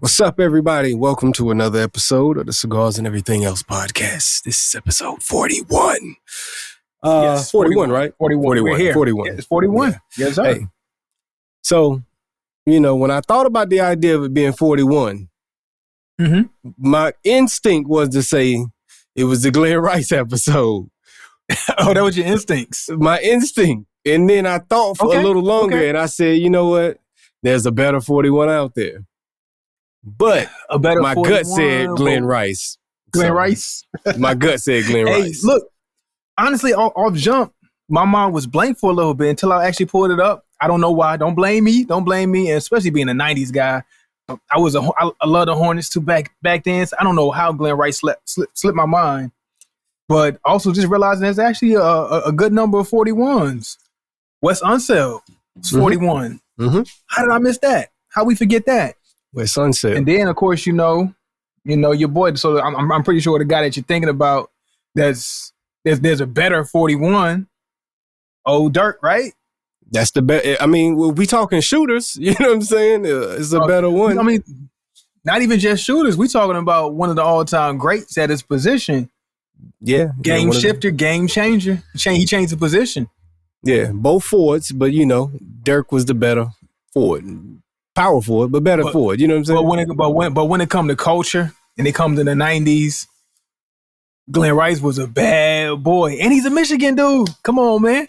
What's up, everybody? Welcome to another episode of the Cigars and Everything Else podcast. This is episode 41. Yes, 41, right? 41. We're here. 41. Yeah, it's 41. Yeah. Yes, sir. Hey, so, when I thought about the idea of it being 41, my instinct was to say it was the Glenn Rice episode. Oh, that was your instincts. My instinct. And then I thought for a little longer and I said, you know what? There's a better 41 out there. But my gut said Glenn Rice. Glenn Rice? My gut said Glenn Rice. Look, honestly, off jump, my mind was blank for a little bit until I actually pulled it up. I don't know why. Don't blame me. And especially being a 90s guy. I love the Hornets too back then. So I don't know how Glenn Rice slipped my mind. But also just realizing there's actually a good number of 41s. Wes Unseld was 41. Mm-hmm. How did I miss that? How we forget that? Wes Unseld. And then, of course, your boy. So I'm pretty sure the guy that you're thinking about, there's a better 41. Old Dirk, right? That's the best. I mean, we talking shooters. You know what I'm saying? It's a better one. I mean, not even just shooters. We talking about one of the all-time greats at his position. Yeah. Game shifter, game changer. He changed the position. Yeah, both forwards, but Dirk was the better forward. Power forward, but better forward. You know what I'm saying? But when it come to culture and it comes to the 90s, Glenn Rice was a bad boy. And he's a Michigan dude. Come on, man.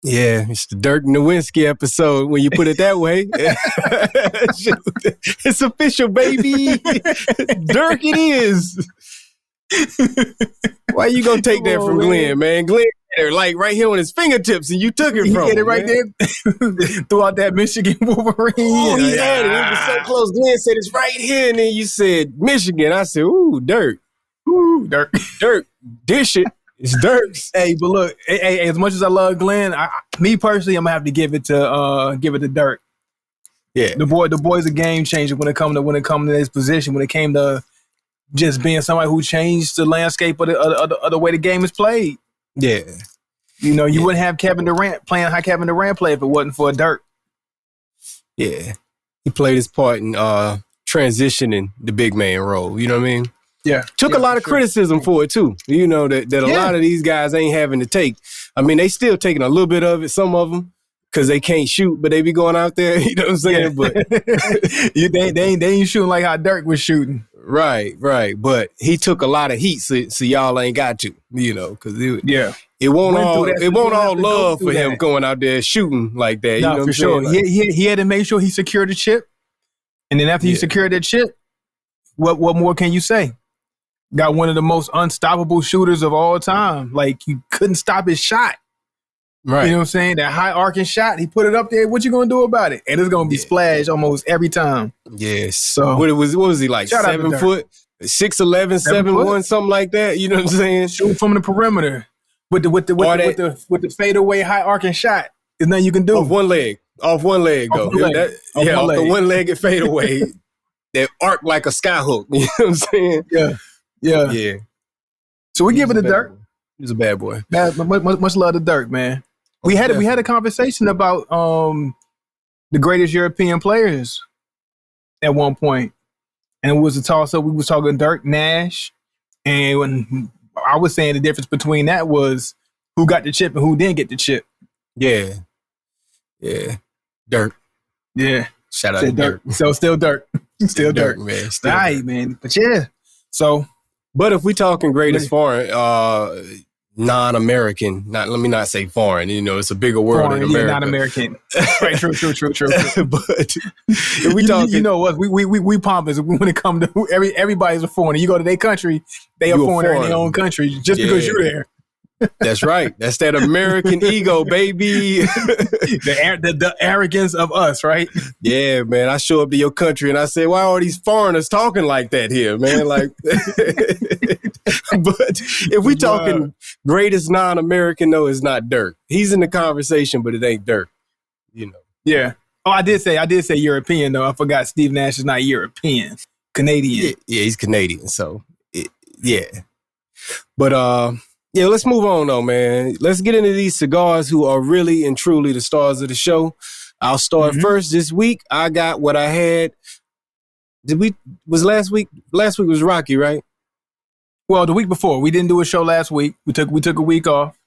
Yeah, it's the Dirk Nowinski episode when you put it that way. It's official, baby. Dirk it is. Why you gonna take that from Glenn, man? Glenn had it like right here on his fingertips, and you took it from him. He had it right there throughout that Michigan Wolverine. Oh, he had it. It was so close. Glenn said it's right here, and then you said Michigan. I said, ooh, Dirk. Ooh, Dirk. Dirk. Dish it. It's Dirk's. Hey, but look, as much as I love Glenn, me personally, I'm gonna have to give it to Dirk. Yeah, the boy's a game changer when it come to his position. When it came to just being somebody who changed the landscape of the way the game is played. Yeah. You wouldn't have Kevin Durant playing how Kevin Durant played if it wasn't for Dirk. Yeah. He played his part in transitioning the big man role. You know what I mean? Yeah. Took a lot of criticism for it too. That a lot of these guys ain't having to take. I mean, they still taking a little bit of it, some of them, because they can't shoot, but they be going out there, you know what I'm saying? Yeah. But they ain't shooting like how Dirk was shooting. Right. But he took a lot of heat, so y'all ain't got to, because it won't all love for him going out there shooting like that. No, you know for sure. Like, he had to make sure he secured the chip, and then after he secured that chip, what more can you say? Got one of the most unstoppable shooters of all time. Like, you couldn't stop his shot. Right. You know what I'm saying? That high arcing shot, he put it up there. What you gonna do about it? And it's gonna be splashed almost every time. Yes. So what was he like? 7 foot, 6'11", 7'1", something like that. You know what I'm saying? Shoot from the perimeter with the fadeaway high arcing shot. There's nothing you can do. Off one leg, though. Off the one-legged fadeaway that arc like a skyhook. You know what I'm saying? Yeah. So we give it to Dirk. He's a bad boy. Much love to Dirk, man. We had a conversation about the greatest European players at one point, and it was a toss-up. We was talking Dirk, Nash, and when I was saying the difference between that was who got the chip and who didn't get the chip. Yeah, Dirk. Yeah, shout out to Dirk. So still Dirk, still Dirk, man. Still Dirk. Man. But yeah, so. But if we talking greatest foreign, non-American, let me not say foreign, it's a bigger world than America. Yeah, non-American. Right, true. But if we talking, you know what, we pompous when it comes to everybody's a foreigner. You go to their country, they are foreigner in their own country just because you're there. That's right. That's that American ego, baby. The arrogance of us, right? Yeah, man. I show up to your country and I say, why are these foreigners talking like that here, man? Like, but if we talking greatest non-American, though, it's not Dirk. He's in the conversation, but it ain't Dirk. Yeah. Oh, I did say European, though. I forgot Steve Nash is not European. Canadian. Yeah, he's Canadian. So, yeah. But, yeah, let's move on though, man. Let's get into these cigars who are really and truly the stars of the show. I'll start first this week. I got what I had was last week was Rocky, right? Well, the week before, we didn't do a show last week. We took a week off.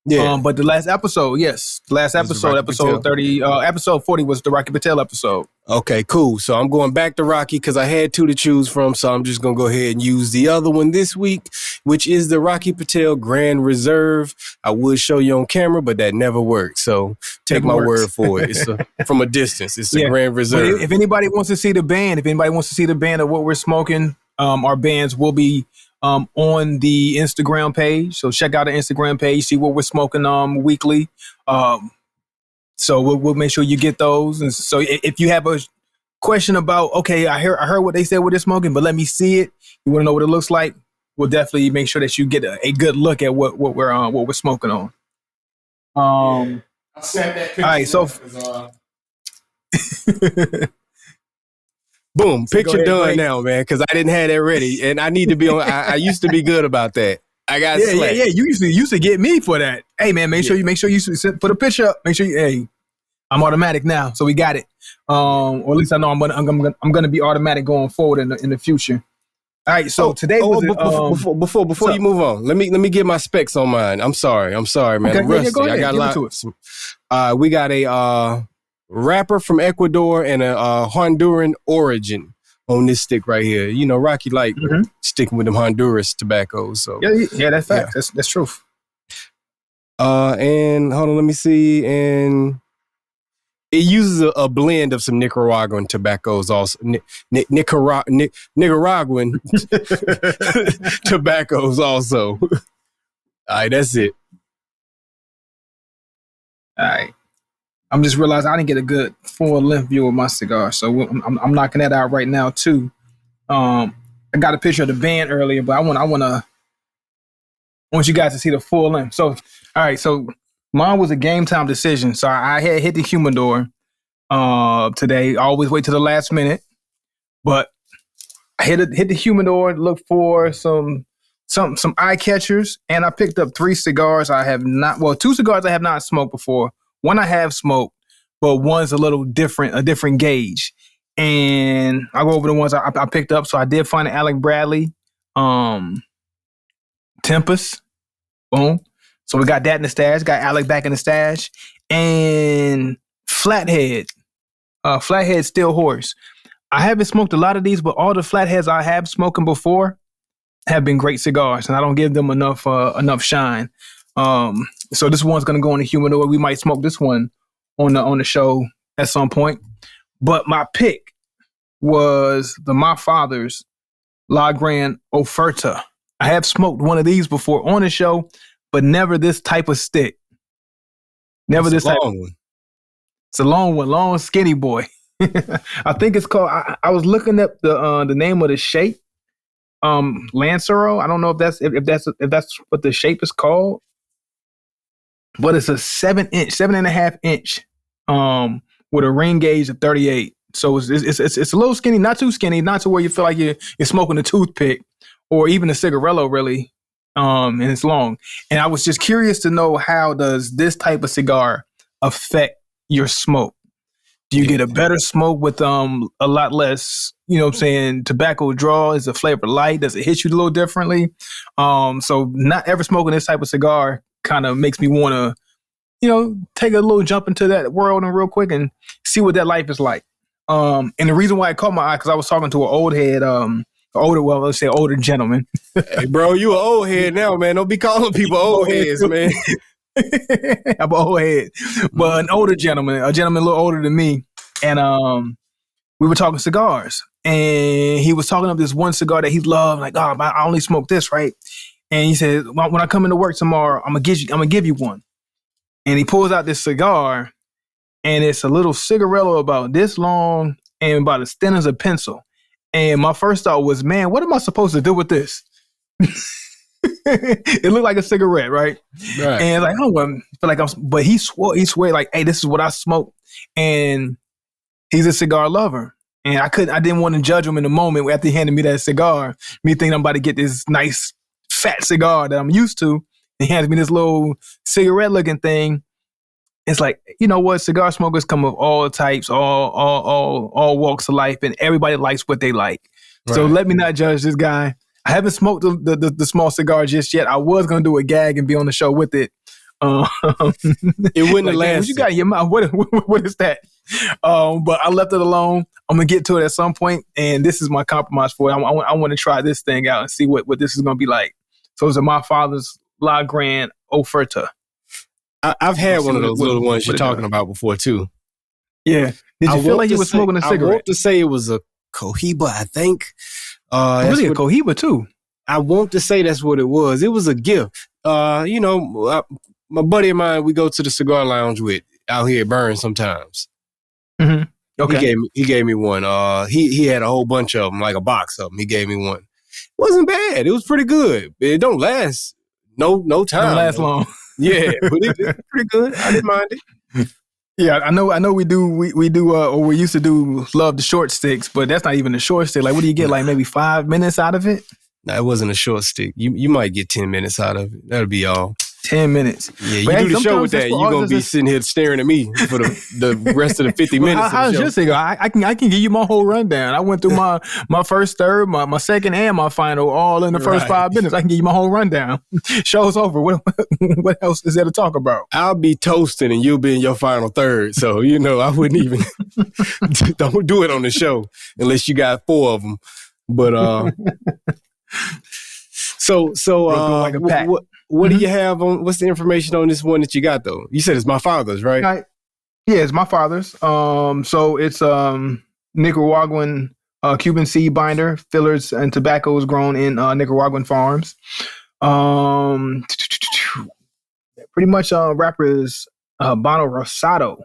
Yeah. But the last episode, yes. The last episode, episode 30, episode 40 was the Rocky Patel episode. Okay, cool. So I'm going back to Rocky because I had two to choose from. So I'm just going to go ahead and use the other one this week, which is the Rocky Patel Grand Reserve. I would show you on camera, but that never worked. So take my word for it. It's from a distance. It's the Grand Reserve. But if anybody wants to see the band, of what we're smoking, our bands will be on the Instagram page. So check out the Instagram page, see what we're smoking weekly. So we'll make sure you get those. And so if you have a question about, okay, I heard what they said what they're smoking, but let me see it. You want to know what it looks like? We'll definitely make sure that you get a good look at what we're smoking on. I'll snap that picture. All right, so boom, picture done now, man, because I didn't have that ready, and I need to be on. I used to be good about that. I got slack. Yeah. You used to get me for that. Hey, man, make sure you put a picture up. Make sure I'm automatic now, so we got it. Or at least I know I'm gonna be automatic going forward in the future. All right, so today before you move on, let me get my specs on mine. I'm sorry, man. Okay, I'm rusty. go ahead. I got a lot. We got a rapper from Ecuador and a Honduran origin on this stick right here. You know, Rocky like sticking with them Honduras tobaccos. So yeah, that's fact. Yeah. That's truth. And hold on, let me see. And it uses a blend of some Nicaraguan tobaccos also. Nicaraguan tobaccos also. All right, that's it. All right. I'm just realizing I didn't get a good full length view of my cigar, so I'm knocking that out right now too. I got a picture of the band earlier, but I want you guys to see the full length. So, all right, so mine was a game time decision. So I had hit the humidor today. I always wait to the last minute, but I hit the humidor, look for some eye catchers, and I picked up 3 cigars two cigars I have not smoked before. One I have smoked, but one's a little different, a different gauge. And I'll go over the ones I picked up. So I did find an Alec Bradley, Tempest. Boom. So we got that in the stash. Got Alec back in the stash. And Flathead. Flathead Steel Horse. I haven't smoked a lot of these, but all the Flatheads I have smoking before have been great cigars, and I don't give them enough shine. So this one's gonna go in the humidor. We might smoke this one on the show at some point. But my pick was my father's La Gran Oferta. I have smoked one of these before on the show, but never this type of stick. Never this type. One. It's a long one, long skinny boy. I think it's called. I was looking up the name of the shape. Lancero. I don't know if that's what the shape is called. But it's a 7.5 inch, with a ring gauge of 38. So it's a little skinny, not too skinny, not to where you feel like you're smoking a toothpick or even a cigarello, really. And it's long. And I was just curious to know, how does this type of cigar affect your smoke? Do you get a better smoke with a lot less, tobacco draw? Is the flavor light? Does it hit you a little differently? So not ever smoking this type of cigar kind of makes me want to, take a little jump into that world and real quick and see what that life is like. And the reason why it caught my eye, because I was talking to an old head, older gentleman. Hey, bro, you an old head now, man. Don't be calling people old heads, man. I'm an old head, but an older gentleman, a gentleman a little older than me, and we were talking cigars, and he was talking of this one cigar that he loved. Like, oh, I only smoke this, right? And he said, when I come into work tomorrow, I'm gonna give you one. And he pulls out this cigar, and it's a little cigarello about this long and about as thin as a pencil. And my first thought was, man, what am I supposed to do with this? It looked like a cigarette, right? And like, but he swore like, hey, this is what I smoke. And he's a cigar lover. And I didn't want to judge him in the moment after he handed me that cigar, me thinking I'm about to get this nice fat cigar that I'm used to. He hands me this little cigarette looking thing. it's like, you know what? Cigar smokers come of all types, all walks of life, and everybody likes what they like. Right. So let me not judge this guy. I haven't smoked the small cigar just yet. I was gonna do a gag and be on the show with it. It wouldn't have lasted. What you got in your mouth? What is that? But I left it alone. I'm gonna get to it at some point, and this is my compromise for it. I want to try this thing out and see what this is gonna be like. So it's my father's La Gran Oferta. I've had one of those little ones you're talking about before too. Yeah. Did you feel like you were smoking a cigarette? I want to say it was a Cohiba, I think. Really, a Cohiba too. I want to say that's what it was. It was a gift. You know, my buddy of mine, we go to the cigar lounge with out here at Burn sometimes. Mm-hmm. Okay. He gave me one. He had a whole bunch of them, like a box of them. He gave me one. It wasn't bad. It was pretty good. It don't last no time. Don't last long. Yeah, but it's pretty good. I didn't mind it. Yeah, I know we do or we used to do love the short sticks, but that's not even a short stick. Like, what do you get? Like maybe 5 minutes out of it? No, it wasn't a short stick. You might get 10 minutes out of it. That'll be all. 10 minutes. Yeah, you do the show with that, you're going to be sitting here staring at me for the rest of the 50 minutes. How's your cigar? I can give you my whole rundown. I went through my first third, my second, and my final all in the first 5 minutes. I can give you my whole rundown. Show's over. What else is there to talk about? I'll be toasting and you'll be in your final third. So, you know, I wouldn't even, don't do it on the show unless you got 4 of them. But, like a pack. What do you have on? What's the information on this one that you got though? You said it's my father's, right? Yeah, it's my father's. So it's Nicaraguan Cuban seed binder, fillers and tobaccos grown in Nicaraguan farms. Pretty much wrapper is Bono Rosado.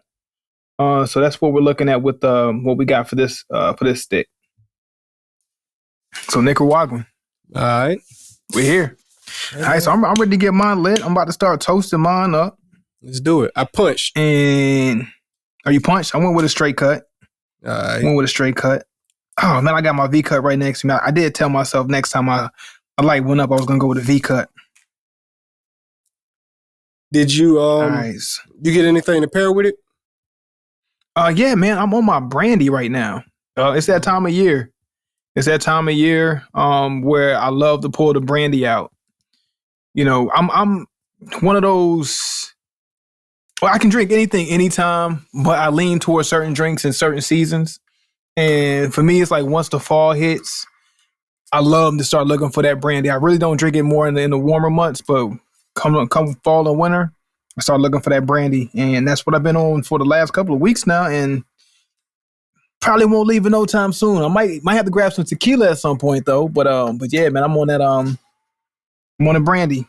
So that's what we're looking at with what we got for this stick. So Nicaraguan. All right, we're here. All right, so I'm ready to get mine lit. I'm about to start toasting mine up. Let's do it. I punched. And are you punched? I went with a straight cut. All right. Went with a straight cut. Oh man, I got my V cut right next to me. I did tell myself next time I light went up, I was gonna go with a V cut. Did you nice. You get anything to pair with it? Yeah, man, I'm on my brandy right now. It's that time of year. It's that time of year where I love to pull the brandy out. You know, I'm one of those. Well, I can drink anything, anytime, but I lean towards certain drinks in certain seasons. And for me, it's like once the fall hits, I love to start looking for that brandy. I really don't drink it more in the warmer months, but come fall and winter, I start looking for that brandy, and that's what I've been on for the last couple of weeks now, and probably won't leave in no time soon. I might have to grab some tequila at some point though, but yeah, man, I'm on that I'm on a brandy.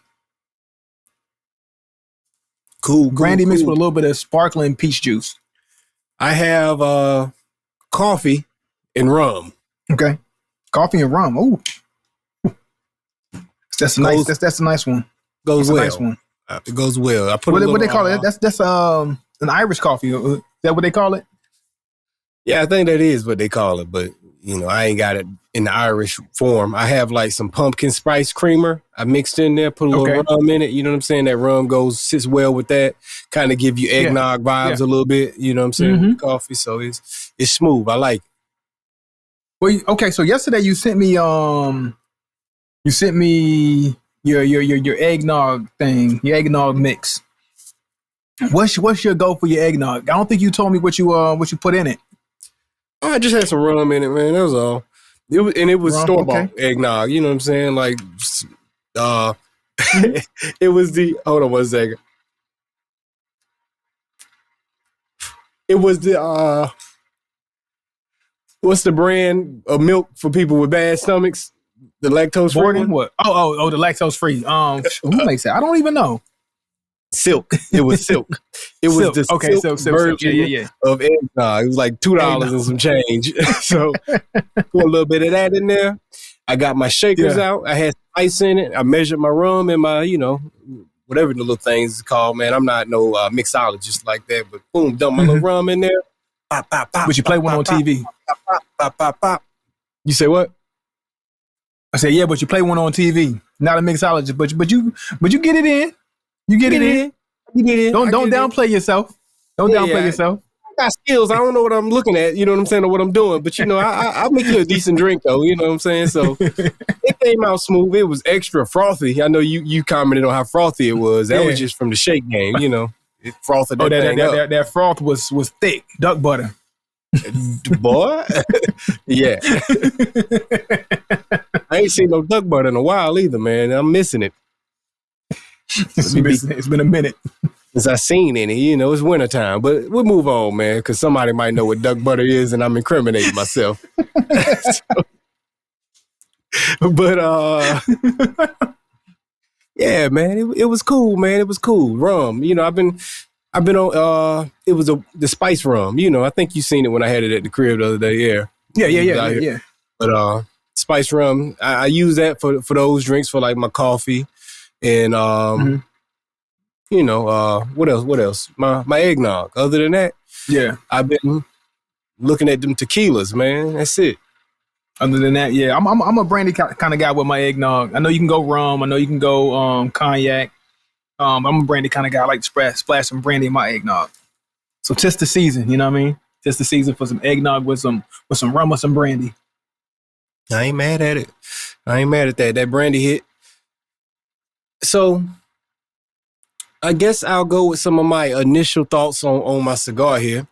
Cool. Brandy mixed with a little bit of sparkling peach juice. I have coffee and rum. Okay. Coffee and rum. Ooh. That's nice. That's a nice one. Goes well. Nice one. It goes well. I put what they call it? That's an Irish coffee. Is that what they call it? Yeah, I think that is what they call it, but you know, I ain't got it in the Irish form. I have like some pumpkin spice creamer I mixed in there, put a little rum in it. You know what I'm saying? That rum sits well with that. Kind of give you eggnog vibes a little bit. You know what I'm saying? With the coffee, so it's smooth. I like it. Well, okay. So yesterday you sent me your eggnog thing, your eggnog mix. What's your go for your eggnog? I don't think you told me what you put in it. Oh, I just had some rum in it, man. That was all. It was store-bought eggnog. You know what I'm saying? Like, it was hold on one second. It was what's the brand of milk for people with bad stomachs? The lactose-free one? What? Oh, the lactose-free. Who makes that? I don't even know. Silk. It was Silk. It was the Silk version of eggnog. It was like $2 and some change. So put a little bit of that in there. I got my shakers out. I had ice in it. I measured my rum and my, whatever the little things is called, man. I'm not no mixologist like that, but boom, dump my little rum in there. Pop, pop, pop. But you play one on TV. Pop, pop, pop, pop, pop. You say what? I said, yeah, but you play one on TV. Not a mixologist, but you get it in. You get it in. You get in. Don't downplay yourself. Don't Yeah, downplay yeah. yourself. I got skills. I don't know what I'm looking at, you know what I'm saying, or what I'm doing. But I'll make you a decent drink though, you know what I'm saying? So it came out smooth. It was extra frothy. I know you commented on how frothy it was. That was just from the shake game, It frothed that thing up. That froth was thick, duck butter. Boy. Yeah. I ain't seen no duck butter in a while either, man. I'm missing it. It's been a minute since I seen any, it's wintertime. But we'll move on, man, because somebody might know what duck butter is and I'm incriminating myself. But yeah, man, it was cool, man. It was cool. Rum. I've been on it was the spice rum. I think you seen it when I had it at the crib the other day. Yeah. But spice rum, I use that for those drinks for like my coffee and what else? My eggnog. Other than that, yeah, I've been looking at them tequilas, man. That's it. Other than that, yeah, I'm a brandy kind of guy with my eggnog. I know you can go rum. I know you can go cognac. I'm a brandy kind of guy. I like to splash some brandy in my eggnog. So just the season, you know what I mean? Just the season for some eggnog with some rum or some brandy. I ain't mad at it. I ain't mad at that. That brandy hit. So I guess I'll go with some of my initial thoughts on my cigar here.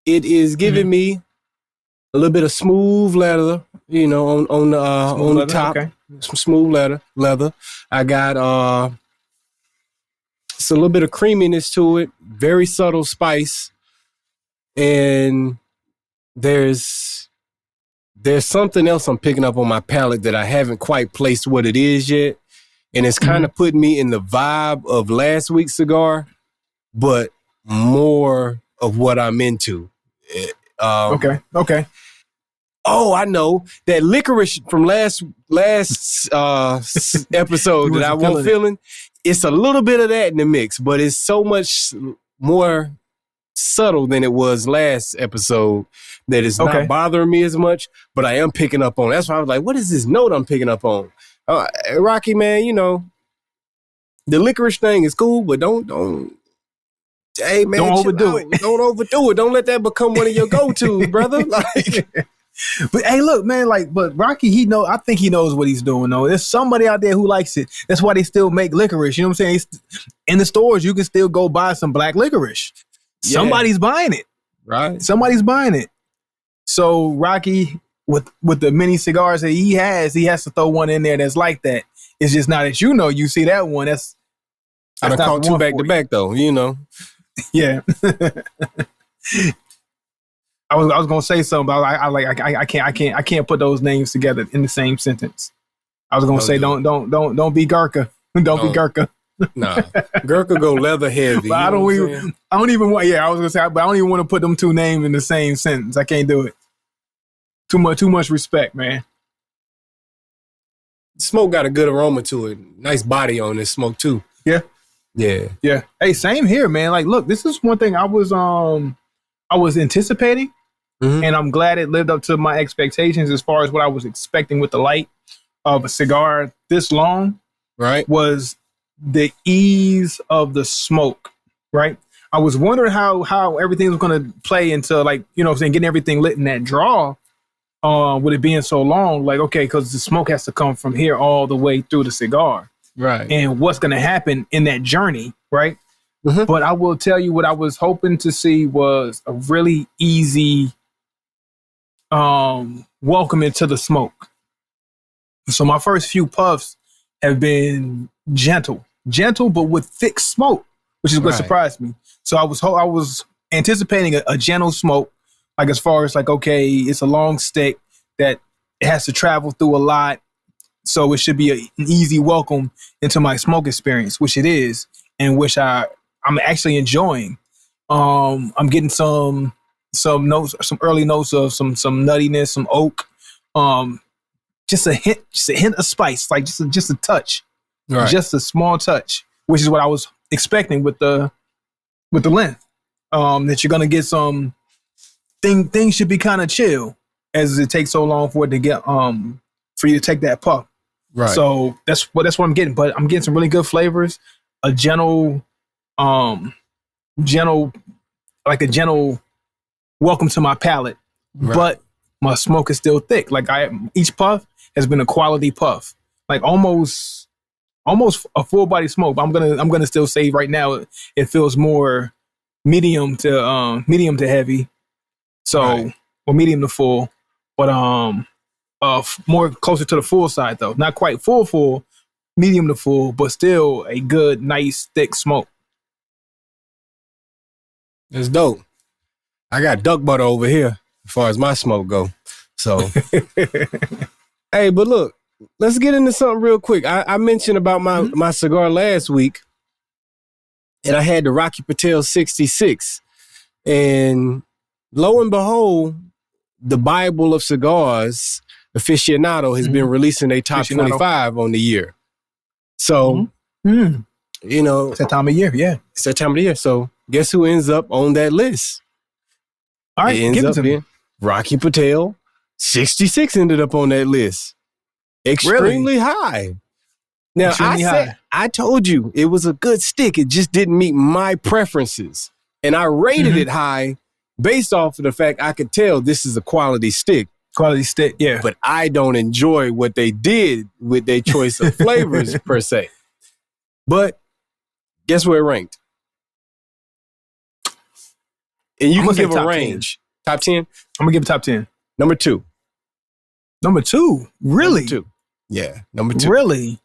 It is giving me a little bit of smooth leather, on the top. Okay. Some smooth leather. I got it's a little bit of creaminess to it, very subtle spice. And there's something else I'm picking up on my palate that I haven't quite placed what it is yet. And it's kind of putting me in the vibe of last week's cigar, but more of what I'm into. Okay. Oh, I know. That licorice from last episode that I wasn't feeling, it's a little bit of that in the mix, but it's so much more subtle than it was last episode that it's not bothering me as much, but I am picking up on. That's why I was like, what is this note I'm picking up on? Rocky, man, the licorice thing is cool, but don't hey man, don't overdo it. Don't overdo it. Don't let that become one of your go-tos, brother. Like, but hey, look, man, but Rocky, I think he knows what he's doing, though. There's somebody out there who likes it. That's why they still make licorice. You know what I'm saying? In the stores, you can still go buy some black licorice. Yeah. Somebody's buying it. Right. Somebody's buying it. So Rocky, with the mini cigars that he has to throw one in there that's like that. It's just not that you see that one. That's I done caught two back to back though, Yeah. I was gonna say something, but I can't put those names together in the same sentence. I was gonna say don't be Gurkha. Don't be Gurkha. Nah. Gurkha go leather heavy. But I don't even want I was gonna say, but I don't even want to put them two names in the same sentence. I can't do it. Too much respect, man. Smoke got a good aroma to it. Nice body on this smoke too. Yeah. Yeah. Hey, same here, man. Like, look, this is one thing I was anticipating, and I'm glad it lived up to my expectations as far as what I was expecting with the light of a cigar this long. Right. Was the ease of the smoke. Right. I was wondering how everything was going to play into, like, getting everything lit in that draw. With it being so long, like, okay, because the smoke has to come from here all the way through the cigar. Right. And what's going to happen in that journey, right? Mm-hmm. But I will tell you what I was hoping to see was a really easy welcome into the smoke. So my first few puffs have been gentle, but with thick smoke, which is what surprised me. So I was anticipating a gentle smoke, like as far as like, okay, it's a long stick that it has to travel through a lot. So it should be an easy welcome into my smoke experience, which it is, and which I'm actually enjoying. I'm getting some notes, some early notes of some nuttiness, some oak, just a hint of spice, like just a touch, just a small touch, which is what I was expecting with the length. That you're gonna get some things should be kind of chill as it takes so long for it to get for you to take that puff. Right. So that's what I'm getting, but I'm getting some really good flavors, a gentle like a gentle welcome to my palate, Right. but my smoke is still thick. Like each puff has been a quality puff, like almost a full body smoke. But I'm gonna still say right now it feels more medium to heavy, so Right. or medium to full, but more closer to the full side though, not quite full, medium to full, but still a good, nice, thick smoke. It's dope. I got duck butter over here as far as my smoke go. So, hey, but look, let's get into something real quick. I mentioned about my cigar last week, and I had the Rocky Patel 66. And lo and behold, the Bible of Cigars, Aficionado, has been releasing a top 25 on the year. So, you know, It's that time of year, yeah. it's that time of the year. So, guess who ends up on that list? All right, It ends give it up to me. being Rocky Patel. 66 ended up on that list. Extremely high. Now, Extremely high. I told you it was a good stick. It just didn't meet my preferences. And I rated it high based off of the fact I could tell this is a quality stick. Quality stick, yeah. But I don't enjoy what they did with their choice of flavors per se. But guess where it ranked? And you I'm can gonna say give a top 10. range. Top 10? I'm gonna give it top 10. Number 2. Number 2? Really? Number 2. Yeah, number 2. Really?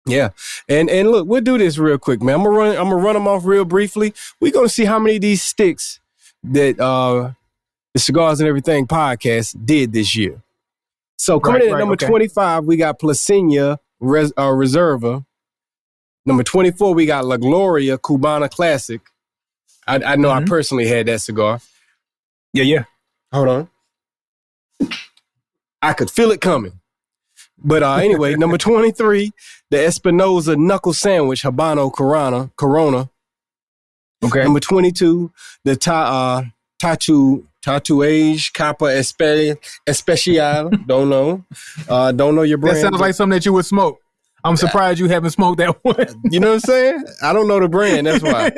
Yeah. And look, we'll do this real quick, man. I'm gonna run them off real briefly. We're gonna see how many of these sticks that the Cigars and Everything podcast did this year. So coming in at number 25, we got Placenia Reserva. Number 24, we got La Gloria Cubana Classic. I know I personally had that cigar. Yeah. Hold on. I could feel it coming. But anyway, number 23, the Espinosa Knuckle Sandwich Habano Corona. Okay. Number 22, the Tatuage Capa Especial. Don't know your brand. That sounds like something that you would smoke. I'm surprised you haven't smoked that one. You know what I'm saying? I don't know the brand. That's why.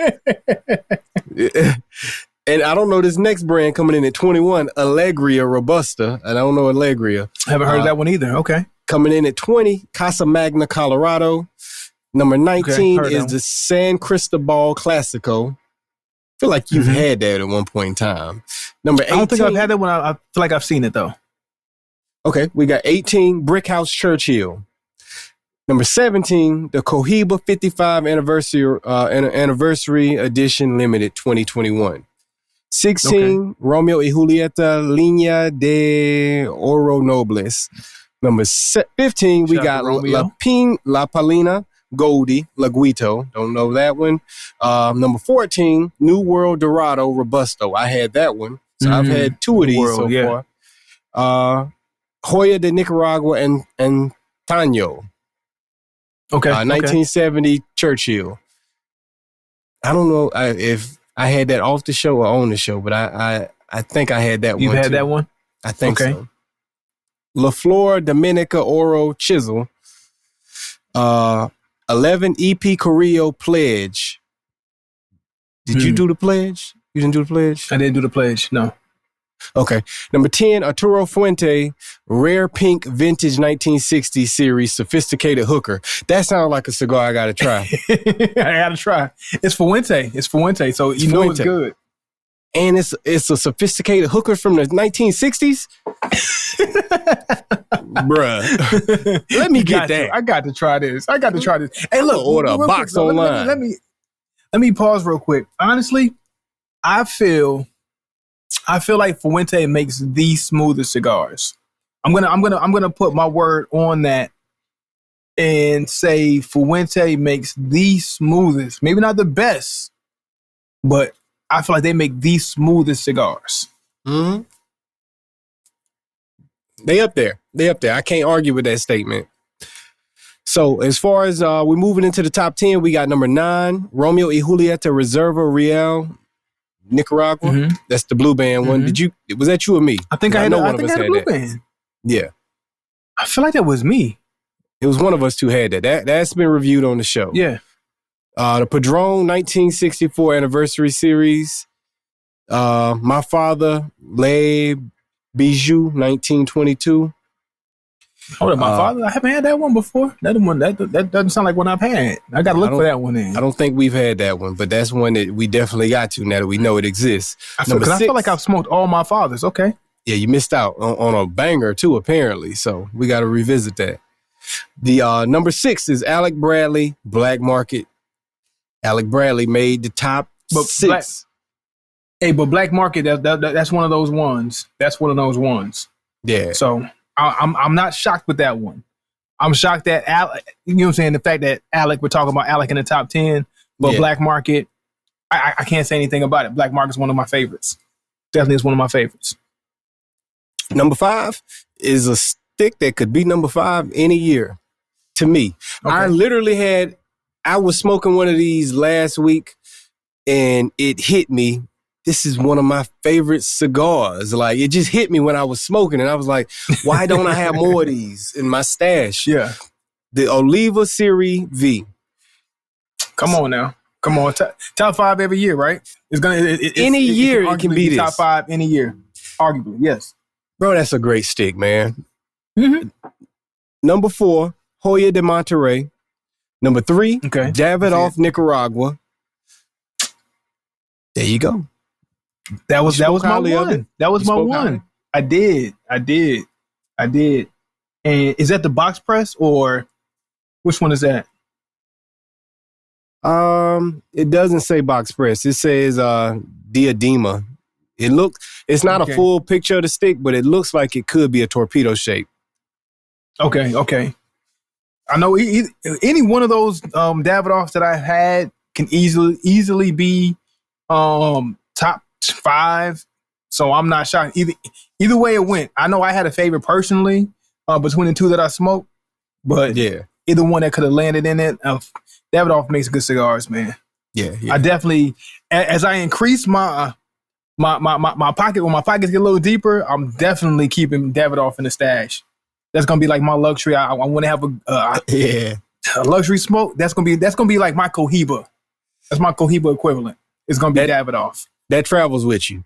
And I don't know this next brand coming in at 21, Alegria Robusta. I don't know Alegria. I haven't heard of that one either. Okay. Coming in at 20, Casa Magna Colorado. Number 19 heard is that the San Cristobal Classico. I feel like you've had that at one point in time. Number 18. I don't think I've had that one. I feel like I've seen it though. Okay, we got 18, Brickhouse Churchill. Number 17, the Cohiba 55 Anniversary Edition Limited 2021. 16, Romeo y Julieta Línea de Oro Nobles. Number 15, we got La Palina Goldie Laguito. Don't know that one. Number 14, New World Dorado Robusto. I had that one. So I've had 2 of these so far. Joya de Nicaragua and Taño. Okay. 1970 Churchill. I don't know if I had that off the show or on the show, but I think I had that one. You've had too. that one? I think so. La Flor Dominica Oro Chisel. 11 EP Carrillo Pledge. Did you do the pledge? You didn't do the pledge? I didn't do the pledge, no. Okay. Number 10, Arturo Fuente, Rare Pink Vintage 1960 Series Sophisticated Hooker. That sounds like a cigar I got to try. I got to try. It's Fuente, so you know it's good. And it's a sophisticated hooker from the 1960s? Bruh. Let me get that. I got to try this. Hey, look. Order a box online. Let me pause real quick. Honestly, I feel like Fuente makes the smoothest cigars. I'm gonna put my word on that and say Fuente makes the smoothest. Maybe not the best, but I feel like they make the smoothest cigars. Mm-hmm. They up there. I can't argue with that statement. So as far as we're moving into the top 10, we got number 9, Romeo y Julieta Reserva Real, Nicaragua. That's the blue band one. Was that you or me? I think I had a blue band. Yeah. I feel like that was me. It was one of us who had that. That's been reviewed on the show. Yeah. The Padron 1964 Anniversary Series. My Father, Les Bijoux, 1922. Hold up, my father. I haven't had that one before. That doesn't sound like one I've had. I got to look for that one in. I don't think we've had that one, but that's one that we definitely got to now that we know it exists. Because I feel like I've smoked all my fathers. Okay. Yeah, you missed out on a banger too, apparently. So we got to revisit that. The number 6 is Alec Bradley, Black Market. Alec Bradley made the top 6. But Black Market, that's one of those ones. That's one of those ones. Yeah. So I'm not shocked with that one. I'm shocked that Alec, you know what I'm saying, the fact that Alec, we're talking about Alec in the top 10, but Black Market, I can't say anything about it. Black Market's one of my favorites. Definitely is one of my favorites. Number 5 is a stick that could be number 5 any year to me. Okay. I was smoking one of these last week and it hit me. This is one of my favorite cigars. Like, it just hit me when I was smoking, and I was like, why don't I have more of these in my stash? Yeah. The Oliva Series V. Come on now. Come on. Top 5 every year, right? Any year it can be this. Top 5 any year. Arguably, yes. Bro, that's a great stick, man. Mm-hmm. Number 4, Hoya de Monterrey. Number 3, Davidoff, Nicaragua. There you go. That was my one. That was my one. I did. And is that the box press or which one is that? It doesn't say box press. It says diadema. It's not a full picture of the stick, but it looks like it could be a torpedo shape. Okay. I know any one of those Davidoffs that I had can easily be top 5. So I'm not shocked. Either way it went. I know I had a favorite personally between the two that I smoked, but either one that could have landed in it. Davidoff makes good cigars, man. Yeah. I definitely, as I increase my pocket, when my pockets get a little deeper, I'm definitely keeping Davidoff in the stash. That's gonna be like my luxury. I want to have a luxury smoke. That's gonna be like my Cohiba. That's my Cohiba equivalent. It's gonna be Davidoff. That travels with you.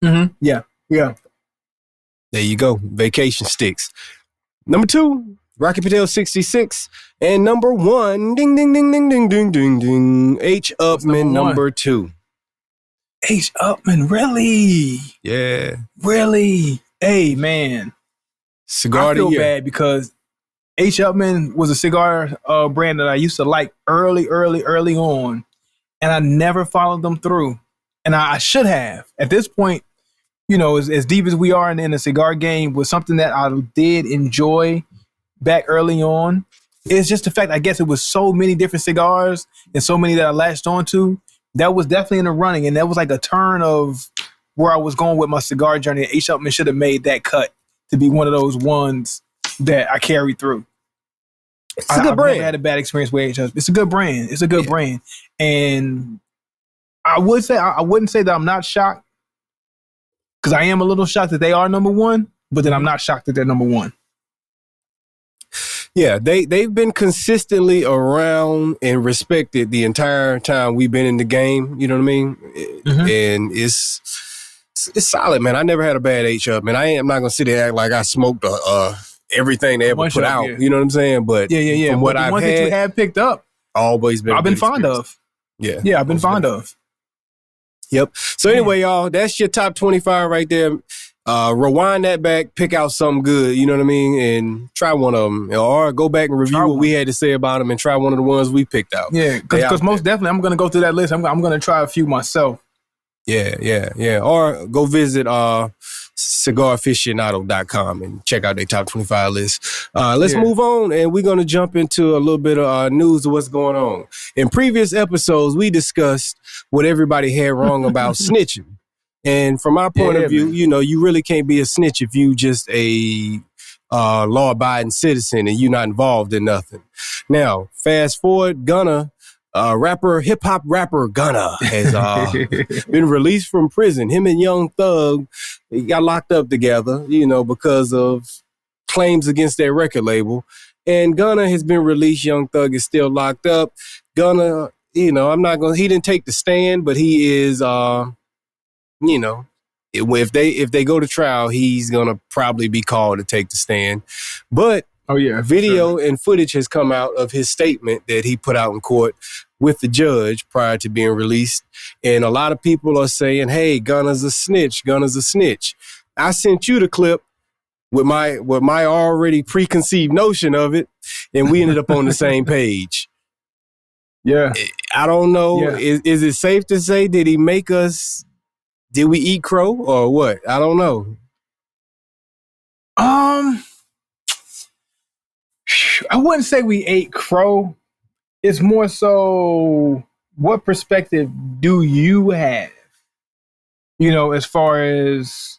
Mm-hmm. Yeah. There you go. Vacation sticks. Number 2, Rocky Patel 66. And number 1, ding, ding, ding, ding, ding, ding, ding, ding. H. Upman, number 2. H. Upman, really? Yeah. Really? Hey, man. Cigar I feel bad because H. Upman was a cigar brand that I used to like early on, and I never followed them through. And I should have. At this point, you know, as deep as we are in the cigar game, was something that I did enjoy back early on. It's just the fact, I guess it was so many different cigars and so many that I latched onto. That was definitely in the running. And that was like a turn of where I was going with my cigar journey. H. Upman should have made that cut to be one of those ones that I carried through. It's a good brand. I never had a bad experience with H. Upman. It's a good brand. It's a good brand. And I wouldn't say that I'm not shocked, because I am a little shocked that they are number 1, but then I'm not shocked that they're number 1. Yeah, they've been consistently around and respected the entire time we've been in the game. You know what I mean? Mm-hmm. And it's solid, man. I never had a bad H up, man. I'm not gonna sit there and act like I smoked everything they ever put out. Yeah. You know what I'm saying? But yeah. From what I've had, that you have picked up, always been. I've been fond of. Yeah, I've been fond of. Yep. So anyway, y'all, that's your top 25 right there. Rewind that back, pick out something good, you know what I mean, and try one of them, or go back and review what we had to say about them and try one of the ones we picked out. Yeah, because most definitely I'm going to go through that list. I'm going to try a few myself. Yeah. Or go visit cigarficionado.com and check out their top 25 list. Let's move on, and we're going to jump into a little bit of news of what's going on. In previous episodes, we discussed what everybody had wrong about snitching. And from our point of view, man, you know, you really can't be a snitch if you just a law-abiding citizen and you're not involved in nothing. Now, fast forward, Gunna, hip-hop rapper Gunna has been released from prison. Him and Young Thug got locked up together, you know, because of claims against their record label. And Gunna has been released. Young Thug is still locked up. Gunna, you know, he didn't take the stand, but he is you know, if they go to trial, he's gonna probably be called to take the stand. But video and footage has come out of his statement that he put out in court with the judge prior to being released. And a lot of people are saying, hey, Gunna's a snitch. Gunna's a snitch. I sent you the clip with my already preconceived notion of it, and we ended up on the same page. Yeah. I don't know. Yeah. Is it safe to say, did we eat crow or what? I don't know. I wouldn't say we ate crow. It's more so, what perspective do you have? You know, as far as,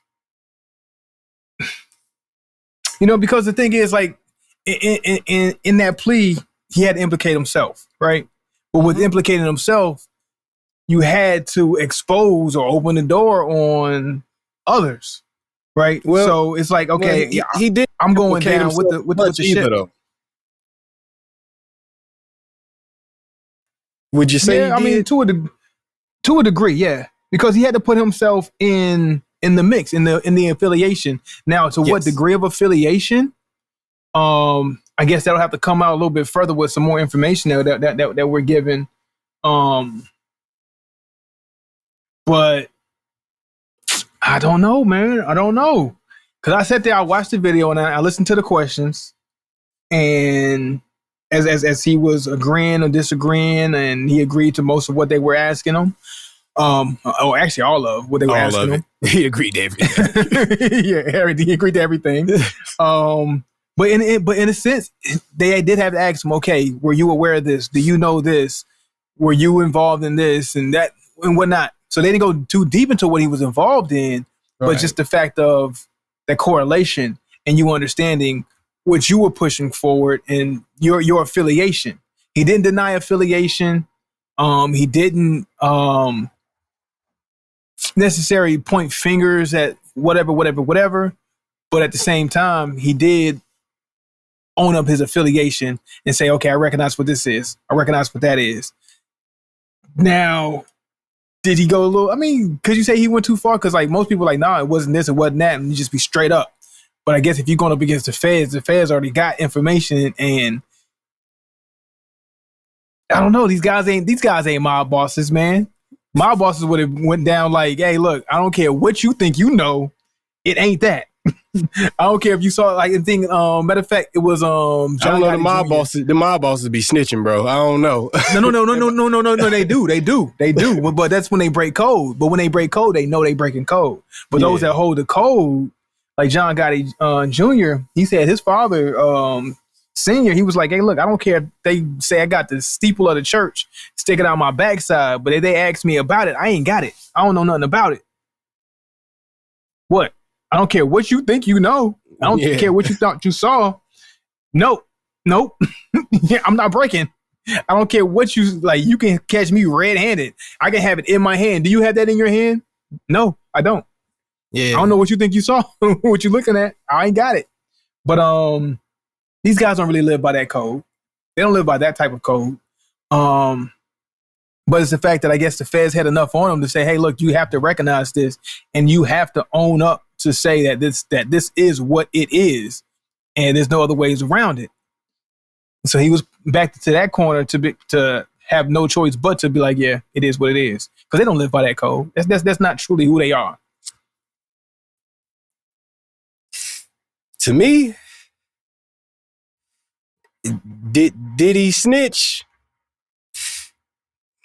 you know, because the thing is, like, in that plea, he had to implicate himself, right? But with implicating himself, you had to expose or open the door on others, right? Well, so it's like, okay, he did. I'm going down with the ship. Though. Would you say? Yeah, I mean, to a degree, yeah, because he had to put himself in the mix, in the affiliation. Now, to what degree of affiliation? I guess that'll have to come out a little bit further with some more information that we're given. But I don't know, man. I don't know, because I sat there, I watched the video, and I listened to the questions, and as he was agreeing or disagreeing, and he agreed to most of what they were asking him. Actually, all of what they were asking him. He agreed to everything. Yeah, he agreed to everything. But in a sense, they did have to ask him, okay, were you aware of this? Do you know this? Were you involved in this and that and whatnot? So they didn't go too deep into what he was involved in, but just the fact of that correlation and you understanding what you were pushing forward and your affiliation. He didn't deny affiliation. He didn't necessarily point fingers at whatever. But at the same time, he did own up his affiliation and say, okay, I recognize what this is. I recognize what that is. Now, did he go a little, I mean, could you say he went too far? Because like most people are like, nah, it wasn't this, it wasn't that, and you just be straight up. But I guess if you're going up against the feds already got information, and I don't know, these guys ain't mob bosses, man. Mob bosses would have went down like, hey, look, I don't care what you think you know, it ain't that. I don't care if you saw like the thing. Matter of fact, it was John. I don't know, the mob bosses. The mob bosses be snitching, bro. I don't know. No. They do. But that's when they break code. But when they break code, they know they breaking code. But those that hold the code, like John Gotti Jr., he said his father, Senior, he was like, hey, look, I don't care if they say I got the steeple of the church sticking out my backside, but if they ask me about it, I ain't got it. I don't know nothing about it. What? I don't care what you think you know. I don't care what you thought you saw. Nope. I'm not breaking. I don't care what you, like, you can catch me red-handed. I can have it in my hand. Do you have that in your hand? No, I don't. Yeah. I don't know what you think you saw, what you looking at. I ain't got it. But these guys don't really live by that code. They don't live by that type of code. But it's the fact that I guess the feds had enough on them to say, hey, look, you have to recognize this and you have to own up to say that this is what it is, and there's no other ways around it. So he was back to that corner to have no choice but to be like, yeah, it is what it is, because they don't live by that code. That's not truly who they are. To me, did he snitch?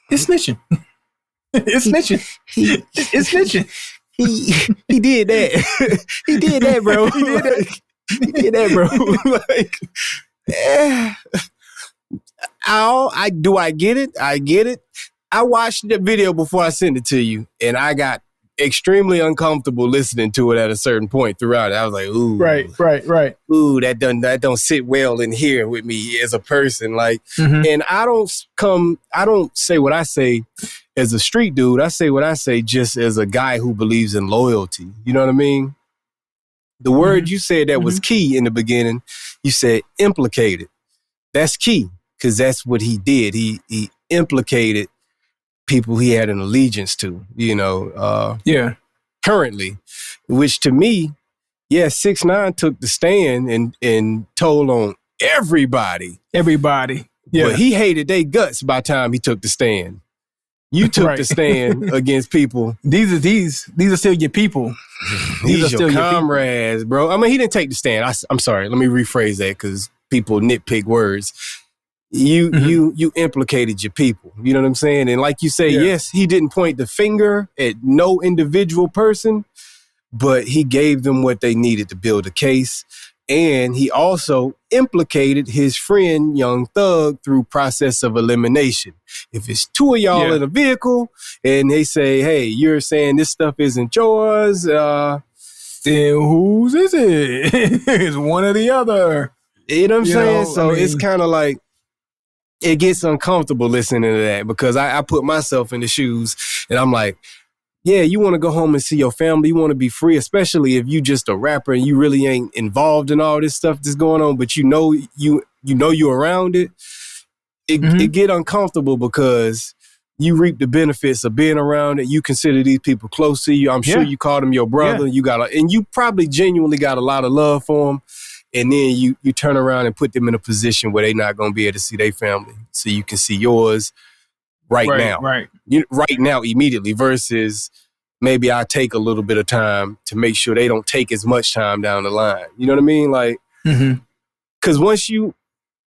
It's snitching. It's snitching. It's snitching. He did that. He did that, bro. He did that, bro. Like, I get it. I get it. I watched the video before I sent it to you, and I got extremely uncomfortable listening to it at a certain point throughout it. I was like, ooh. Right. Ooh, that don't sit well in here with me as a person. Like, and I don't say what I say as a street dude. I say what I say just as a guy who believes in loyalty. You know what I mean? The word you said that was key in the beginning, you said implicated. That's key, because that's what he did. He implicated people he had an allegiance to, you know. Yeah. currently, which to me, yeah, 6ix9ine took the stand and told on everybody. Everybody. Yeah. But he hated their guts by the time he took the stand. You took the stand against people. These are still your people. These are your comrades, bro. I mean, he didn't take the stand. I'm sorry. Let me rephrase that because people nitpick words. You implicated your people. You know what I'm saying? And like you say, yes, he didn't point the finger at no individual person, but he gave them what they needed to build a case. And he also implicated his friend, Young Thug, through process of elimination. If it's two of y'all in a vehicle and they say, hey, you're saying this stuff isn't yours, then whose is it? It's one or the other. You know what I'm saying? So it's kind of like, it gets uncomfortable listening to that because I put myself in the shoes and I'm like, yeah, you want to go home and see your family. You want to be free, especially if you just a rapper and you really ain't involved in all this stuff that's going on, but you know you're around it. It get uncomfortable because you reap the benefits of being around it. You consider these people close to you. I'm sure you call them your brother. And you probably genuinely got a lot of love for them. And then you turn around and put them in a position where they're not going to be able to see their family. So you can see yours right now. Right now, immediately, versus maybe I take a little bit of time to make sure they don't take as much time down the line. You know what I mean? Like, because once you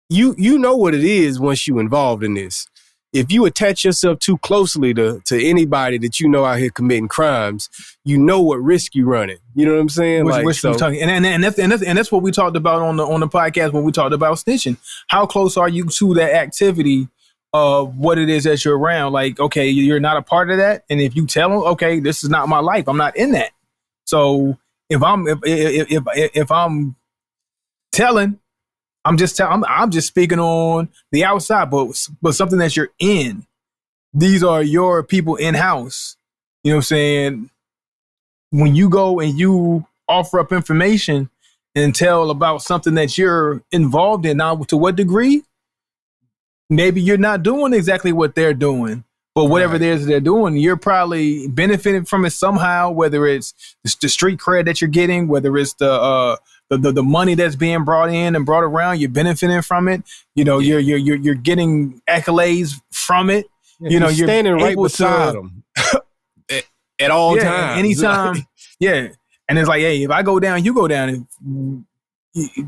know what it is once you involved in this. If you attach yourself too closely to anybody that you know out here committing crimes, you know what risk you running. You know what I'm saying? And that's what we talked about on the podcast when we talked about snitching. How close are you to that activity of what it is that you're around? Like, okay, you're not a part of that, and if you tell them, okay, this is not my life, I'm not in that. So if I'm telling. I'm just speaking on the outside, but something that you're in. These are your people in-house. You know what I'm saying? When you go and you offer up information and tell about something that you're involved in, now to what degree? Maybe you're not doing exactly what they're doing, but whatever it is they're doing, you're probably benefiting from it somehow, whether it's the street cred that you're getting, whether it's the money that's being brought in and brought around, you're benefiting from it. You know, you're getting accolades from it. You know, you're standing right beside them at all times. Anytime. And it's like, hey, if I go down, you go down. And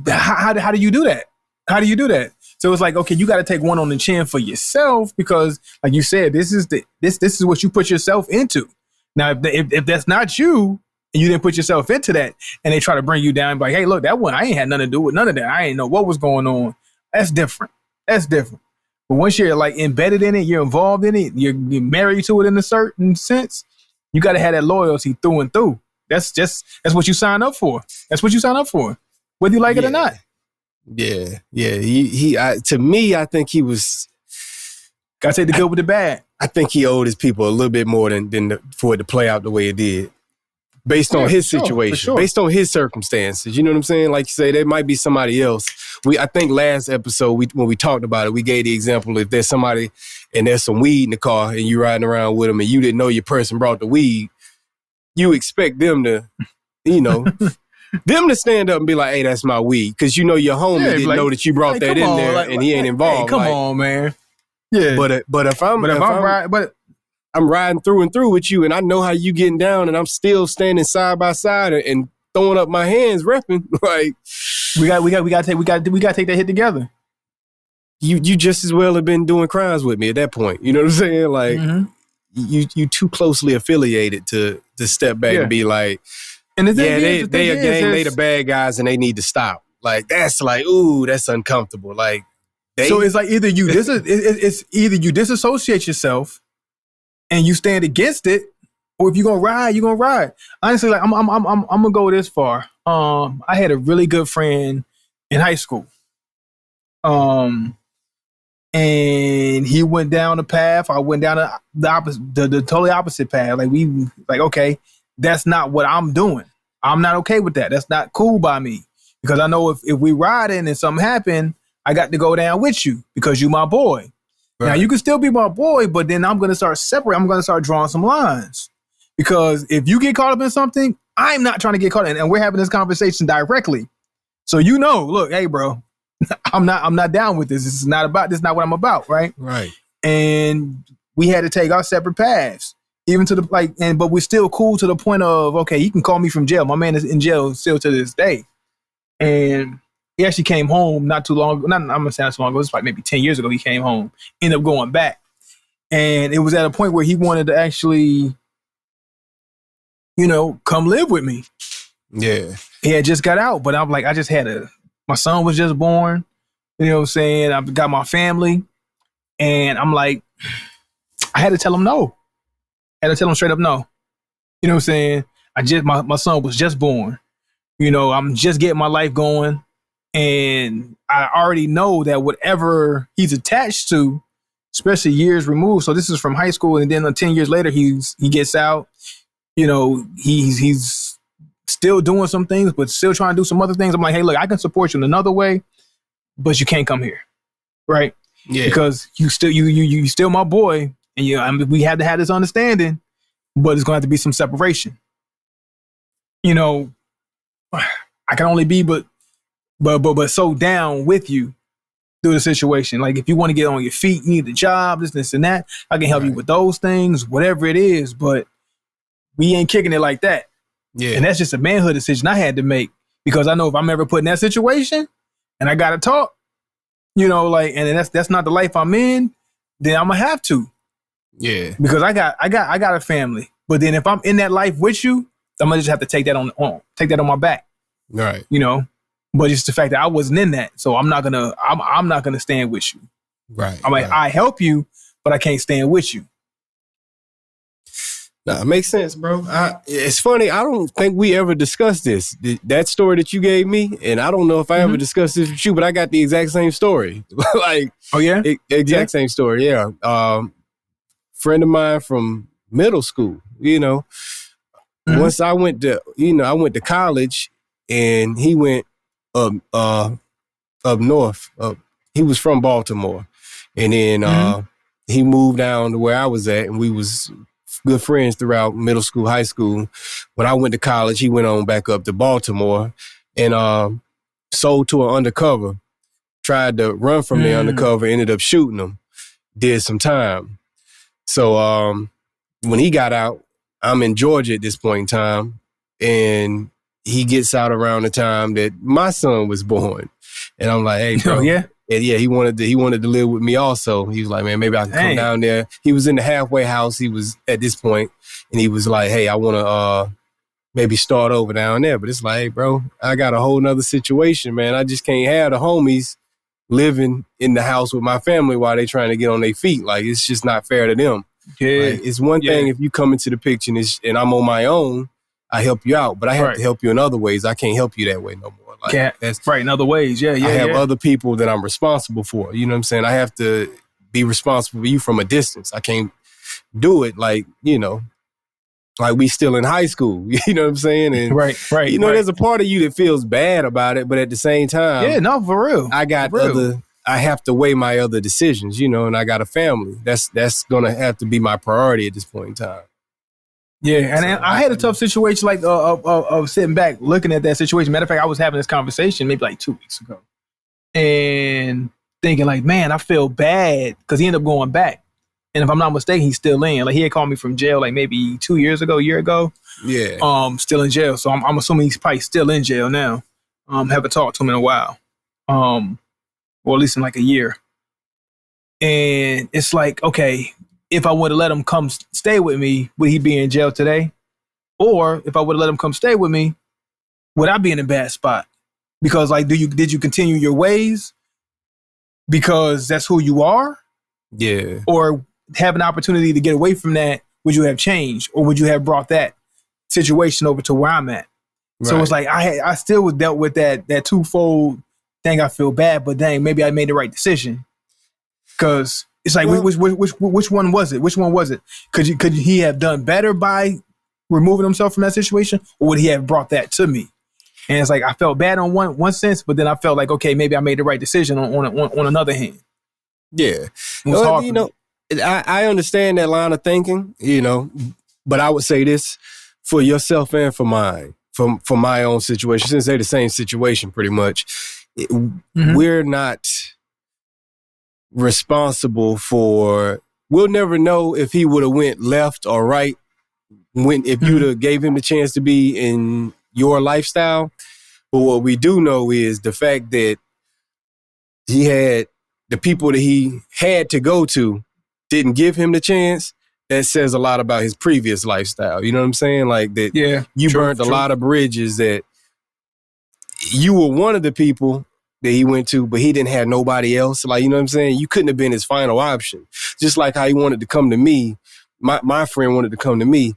how do you do that? How do you do that? So it's like, okay, you got to take one on the chin for yourself because, like you said, this is what you put yourself into. Now, if that's not you, and you didn't put yourself into that, and they try to bring you down, like, hey, look, that one, I ain't had nothing to do with none of that. I ain't know what was going on. That's different. But once you're like embedded in it, you're involved in it, you're married to it in a certain sense, you got to have that loyalty through and through. That's what you sign up for. That's what you sign up for, whether you like it or not. Yeah. To me, I think he was. Got to take the good with the bad. I think he owed his people a little bit more than for it to play out the way it did. Based on his situation, based on his circumstances. You know what I'm saying? Like you say, there might be somebody else. I think last episode, when we talked about it, we gave the example, if there's somebody and there's some weed in the car and you riding around with them and you didn't know your person brought the weed, you expect them to, them to stand up and be like, hey, that's my weed. Because you know your homie didn't know that you brought that in there and he ain't involved. Hey, come on, man. Yeah. But if I'm riding through and through with you and I know how you getting down and I'm still standing side by side and throwing up my hands repping, like we got to take that hit together. You just as well have been doing crimes with me at that point. You know what I'm saying? Like you too closely affiliated to step back and be like, and they a gang, they the bad guys and they need to stop. Like that's like, ooh, that's uncomfortable. Like so it's like either you disassociate yourself and you stand against it, or if you're gonna ride, you're gonna ride. Honestly, like I'm gonna go this far. I had a really good friend in high school. And he went down the path. I went down the opposite, the totally opposite path. Like okay, that's not what I'm doing. I'm not okay with that. That's not cool by me. Because I know if we riding and something happened, I got to go down with you because you my boy. Right. Now you can still be my boy, but then I'm gonna start separating. I'm gonna start drawing some lines Because if you get caught up in something, I'm not trying to get caught in, and we're having this conversation directly. So look, hey, bro, I'm not down with this. This is not what I'm about, right? Right. And we had to take our separate paths, even to the but we're still cool to the point of, okay, he can call me from jail. My man is in jail still to this day. And he actually came home not too long ago. I'm gonna say not too long ago. It was like maybe 10 years ago. He came home, ended up going back, and it was at a point where he wanted to actually, come live with me. Yeah. He had just got out, but I'm like, my son was just born. You know what I'm saying? I've got my family, and I'm like, I had to tell him no. I had to tell him straight up no. You know what I'm saying? My son was just born. I'm just getting my life going. And I already know that whatever he's attached to, especially years removed. So this is from high school, and then 10 years later, he gets out. He's still doing some things, but still trying to do some other things. I'm like, hey, look, I can support you in another way, but you can't come here, right? Yeah. Because you still my boy, and we had to have this understanding, but it's going to have to be some separation. I can only be but so down with you through the situation. Like, if you want to get on your feet, you need a job, this and that. I can help you with those things, whatever it is, but we ain't kicking it like that. Yeah. And that's just a manhood decision I had to make, because I know if I'm ever put in that situation and I got to talk, and that's not the life I'm in, then I'm gonna have to. Yeah. Because I got a family. But then if I'm in that life with you, I'm gonna just have to take that on my back. Right. But it's the fact that I wasn't in that, so I'm not gonna stand with you. Right. I'm like, I help you, but I can't stand with you. Nah, it makes sense, bro. It's funny. I don't think we ever discussed this. That story that you gave me, and I don't know if I ever discussed this with you, but I got the exact same story. Like, oh yeah, exact same story. Yeah. Friend of mine from middle school. Once I went to college, and he went up north. He was from Baltimore, and then he moved down to where I was at, and we was good friends throughout middle school, high school. When I went to college, he went on back up to Baltimore and sold to an undercover. Tried to run from the undercover, ended up shooting him. Did some time. So when he got out, I'm in Georgia at this point in time, and he gets out around the time that my son was born. And I'm like, hey, bro. Oh, yeah? And yeah, he wanted to live with me also. He was like, man, maybe I can come down there. He was in the halfway house. He was at this point, and he was like, hey, I want to maybe start over down there. But it's like, hey, bro, I got a whole nother situation, man. I just can't have the homies living in the house with my family while they trying to get on their feet. Like, it's just not fair to them. Yeah. Like, it's one thing if you come into the picture and I'm on my own, I help you out, but I have to help you in other ways. I can't help you that way no more. Like, that's right, in other ways. I have other people that I'm responsible for. You know what I'm saying? I have to be responsible for you from a distance. I can't do it like we still in high school. You know what I'm saying? And right. There's a part of you that feels bad about it, but at the same time, yeah, no, for real. I have to weigh my other decisions, and I got a family. That's gonna have to be my priority at this point in time. Yeah, and I had a tough situation of sitting back looking at that situation. Matter of fact, I was having this conversation maybe like 2 weeks ago, and thinking like, man, I feel bad because he ended up going back. And if I'm not mistaken, he's still in. Like, he had called me from jail like maybe 2 years ago, a year ago. Yeah. Still in jail. So I'm assuming he's probably still in jail now. Haven't talked to him in a while. Or at least in like a year. And it's like, okay, if I would have let him come stay with me, would he be in jail today? Or if I would have let him come stay with me, would I be in a bad spot? Because like, did you continue your ways because that's who you are? Yeah. Or have an opportunity to get away from that, would you have changed? Or would you have brought that situation over to where I'm at? Right. So it's like, I still was dealt with that twofold thing. I feel bad, but dang, maybe I made the right decision. Cause it's like, which one was it? Which one was it? Could he have done better by removing himself from that situation, or would he have brought that to me? And it's like, I felt bad on one sense, but then I felt like, okay, maybe I made the right decision on another hand. Yeah. I understand that line of thinking, But I would say this for yourself and for mine, for my own situation, since they're the same situation pretty much, we're not responsible for, we'll never know if he would have went left or right if you'd have gave him the chance to be in your lifestyle. But what we do know is the fact that he had the people that he had to go to didn't give him the chance. That says a lot about his previous lifestyle. You know what I'm saying? Like that you burned a lot of bridges, that you were one of the people that he went to, but he didn't have nobody else. Like, you know what I'm saying? You couldn't have been his final option. Just like how he wanted to come to me, my friend wanted to come to me.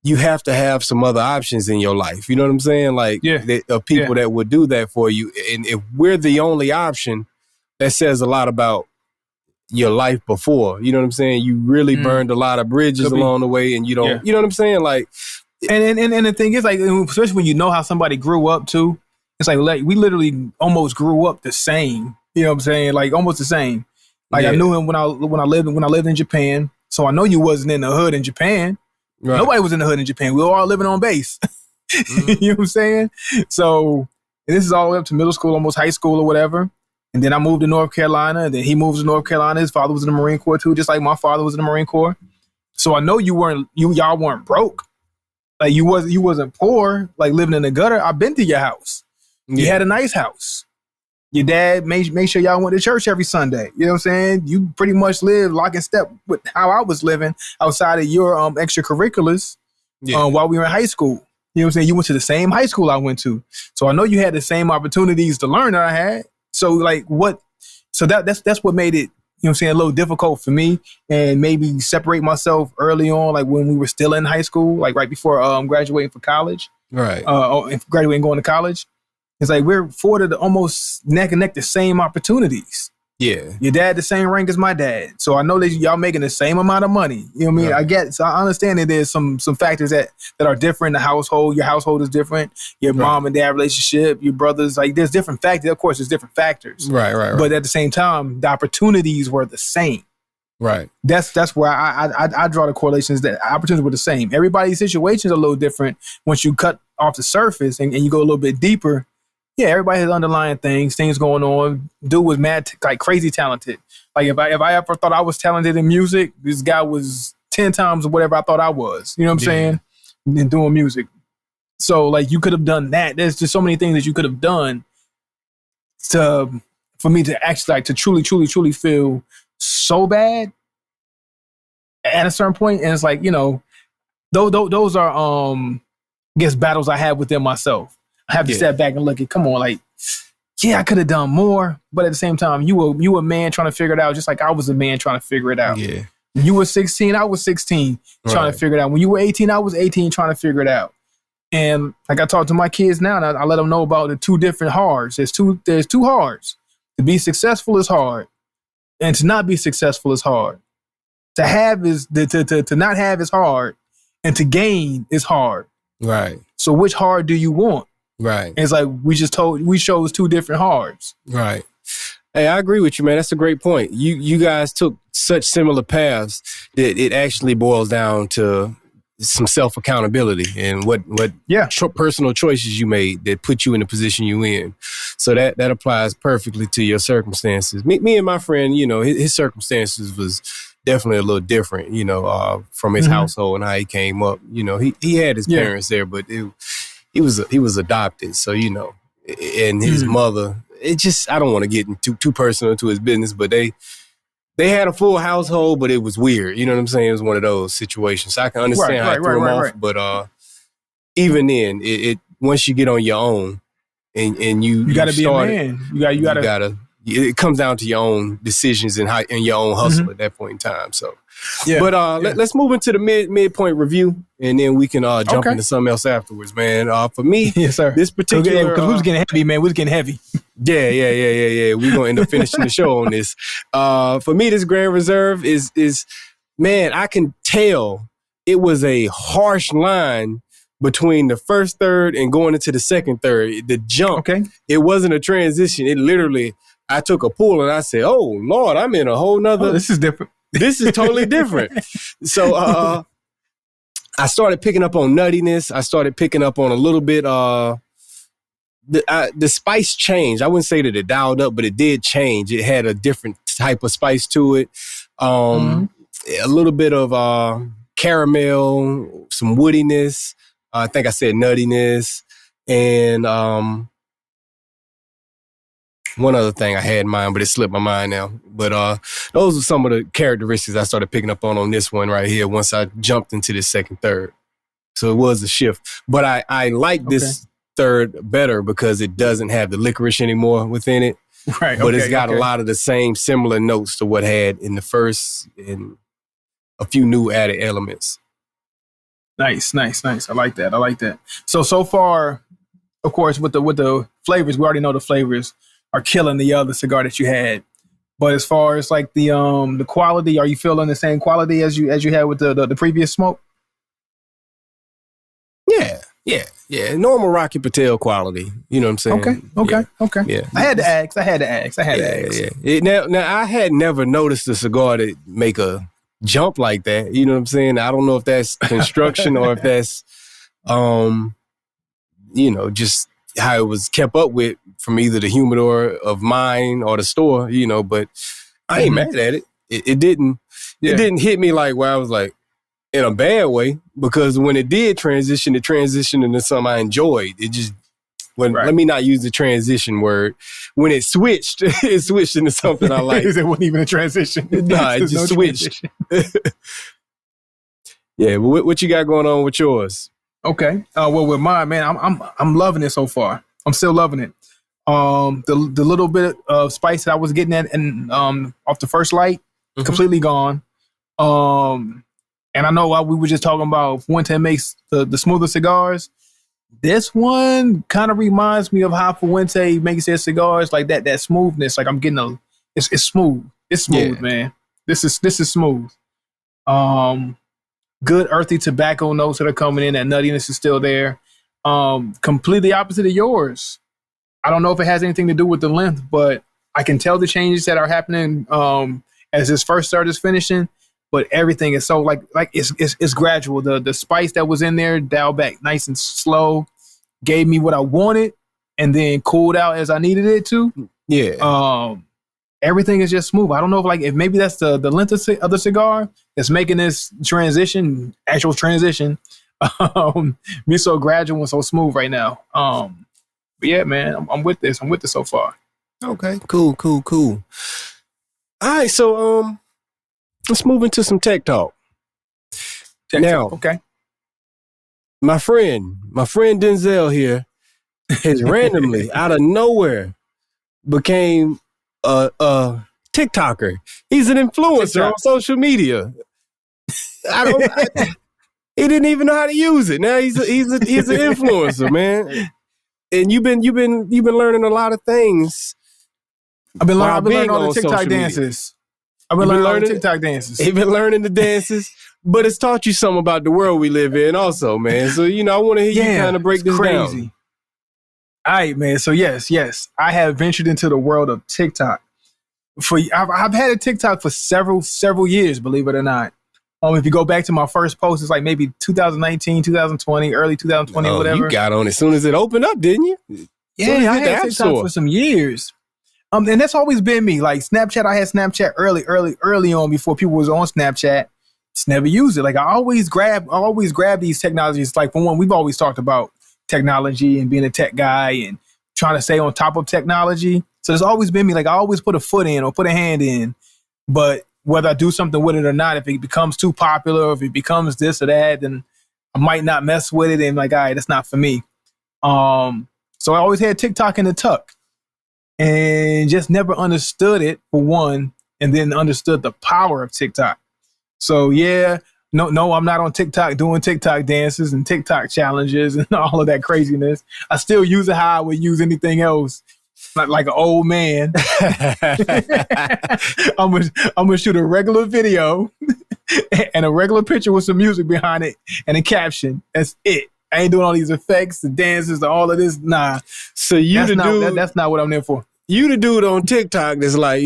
You have to have some other options in your life. You know what I'm saying? Like, people that would do that for you. And if we're the only option, that says a lot about your life before. You know what I'm saying? You really burned a lot of bridges along the way, and you don't, you know what I'm saying? Like, and the thing is, like, especially when you know how somebody grew up too, it's like we literally almost grew up the same. You know what I'm saying? Like, almost the same. Like, I knew him when I lived in Japan. So I know you wasn't in the hood in Japan. Right. Nobody was in the hood in Japan. We were all living on base. You know what I'm saying? So this is all the way up to middle school, almost high school or whatever. And then I moved to North Carolina. And then he moves to North Carolina. His father was in the Marine Corps too, just like my father was in the Marine Corps. So I know y'all weren't broke. Like, you wasn't poor, like living in the gutter. I've been to your house. You had a nice house. Your dad made sure y'all went to church every Sunday. You know what I'm saying? You pretty much lived lock and step with how I was living outside of your extracurriculars while we were in high school. You know what I'm saying? You went to the same high school I went to. So I know you had the same opportunities to learn that I had. So like that's what made it, you know what I'm saying, a little difficult for me, and maybe separate myself early on, like when we were still in high school, like right before graduating for college. Right. Graduating, going to college. It's like we're afforded almost neck and neck the same opportunities. Yeah. Your dad the same rank as my dad. So I know that y'all making the same amount of money. You know what I mean? Right. So I understand that there's some factors that are different in the household. Your household is different. Your mom and dad relationship, your brothers, like there's different factors. Of course, there's different factors. Right. But at the same time, the opportunities were the same. Right. That's where I draw the correlations that opportunities were the same. Everybody's situations are a little different once you cut off the surface and you go a little bit deeper. Yeah, everybody has underlying things going on. Dude was mad, like crazy talented. Like if I ever thought I was talented in music, this guy was 10 times whatever I thought I was. You know what I'm saying? And doing music. So like you could have done that. There's just so many things that you could have done for me to actually like to truly feel so bad at a certain point. And it's like, you know, those are I guess battles I have within myself. I have to step back and look at, come on, like, yeah, I could have done more, but at the same time, you were a man trying to figure it out, just like I was a man trying to figure it out. Yeah. When you were 16, I was 16 trying to figure it out. When you were 18, I was 18 trying to figure it out. And like I talk to my kids now, and I let them know about the two different hards. There's two hards. To be successful is hard, and to not be successful is hard. To have is to not have is hard, and to gain is hard. Right. So which hard do you want? Right. And it's like we chose two different hards. Right. Hey, I agree with you, man. That's a great point. You guys took such similar paths that it actually boils down to some self-accountability and what personal choices you made that put you in the position you in. So that applies perfectly to your circumstances. Me and my friend, you know, his circumstances was definitely a little different, you know, from his household and how he came up. You know, he had his parents there, but he was adopted. So, you know, and his mother, it just, I don't want to get too personal into his business, but they had a full household, but it was weird. You know what I'm saying? It was one of those situations. So I can understand how it threw him off, but even then, it once you get on your own and you got to be a man. You got to. It comes down to your own decisions and your own hustle at that point in time. So, but let's move into the midpoint review, and then we can jump into something else afterwards, man. For me, yes, sir. This particular because we was getting heavy, man. We was getting heavy. Yeah. We're gonna end up finishing the show on this. For me, this Grand Reserve is man. I can tell it was a harsh line between the first third and going into the second third. The jump, it wasn't a transition. It literally. I took a pull and I said, "Oh Lord, I'm in a whole nother. This is different. This is totally different." So I started picking up on nuttiness. I started picking up on a little bit. The spice changed. I wouldn't say that it dialed up, but it did change. It had a different type of spice to it. A little bit of caramel, some woodiness. I think I said nuttiness, and one other thing I had in mind, but it slipped my mind now. But those are some of the characteristics I started picking up on this one right here once I jumped into this second third. So it was a shift. But I like this third better because it doesn't have the licorice anymore within it. Right. But it's got a lot of the same similar notes to what had in the first and a few new added elements. Nice. I like that. So far, of course, with the flavors, we already know the flavors are killing the other cigar that you had. But as far as like the quality, are you feeling the same quality as you had with the previous smoke? Yeah. Normal Rocky Patel quality. You know what I'm saying? Okay. Yeah. I had to ask. Yeah. Now I had never noticed a cigar that make a jump like that. You know what I'm saying? I don't know if that's construction or if that's, just how it was kept up with from either the humidor of mine or the store, but I ain't mad at it. It didn't hit me like where I was like, in a bad way, because when it did transition, it transitioned into something I enjoyed. It just, let me not use the transition word. When it switched, it switched into something I like. It wasn't even a transition. Nah, it just switched. Yeah, but what you got going on with yours? Okay. Well, with mine, man, I'm loving it so far. I'm still loving it. The little bit of spice that I was getting at and off the first light, completely gone. And I know while we were just talking about Fuente makes the smoother cigars, this one kind of reminds me of how Fuente makes their cigars, like that smoothness. Like I'm getting it's smooth. It's smooth, man. This is smooth. Good earthy tobacco notes that are coming in. That nuttiness is still there. Completely opposite of yours. I don't know if it has anything to do with the length, but I can tell the changes that are happening as this first third is finishing. But everything is so like it's gradual. The spice that was in there dialed back nice and slow, gave me what I wanted, and then cooled out as I needed it to. Yeah. Everything is just smooth. I don't know if maybe that's the length of the cigar that's making this actual transition, be so gradual and so smooth right now. But yeah, man, I'm with this. I'm with this so far. Okay, cool. All right, so let's move into some tech talk. Okay. My friend Denzel here has randomly out of nowhere became a TikToker. He's an influencer on social media. He didn't even know how to use it. Now he's an influencer, man. And you've been learning a lot of things. I've been learning all the TikTok dances. I've been learning all the TikTok dances. He's been learning the dances, but it's taught you something about the world we live in also, man. So, I want to hear you kind of break this down. All right, man. So yes, I have ventured into the world of TikTok. I've had a TikTok for several years, believe it or not. If you go back to my first post, it's like maybe 2019, 2020, early 2020, whatever. You got on as soon as it opened up, didn't you? Yeah, I had TikTok for some years. And that's always been me. Like Snapchat, I had Snapchat early on before people was on Snapchat. Just never used it. Like I always grab these technologies. Like for one, we've always talked about technology and being a tech guy and trying to stay on top of technology. So there's always been me. Like I always put a foot in or put a hand in. But whether I do something with it or not, if it becomes too popular or if it becomes this or that, then I might not mess with it. And like, all right, that's not for me. So I always had TikTok in the tuck. And just never understood it, for one, and then understood the power of TikTok. So yeah, no, I'm not on TikTok doing TikTok dances and TikTok challenges and all of that craziness. I still use it how I would use anything else, like an old man. I'm gonna shoot a regular video and a regular picture with some music behind it and a caption. That's it. I ain't doing all these effects, the dances, all of this. Nah. So that's not what I'm there for. You the dude on TikTok that's like,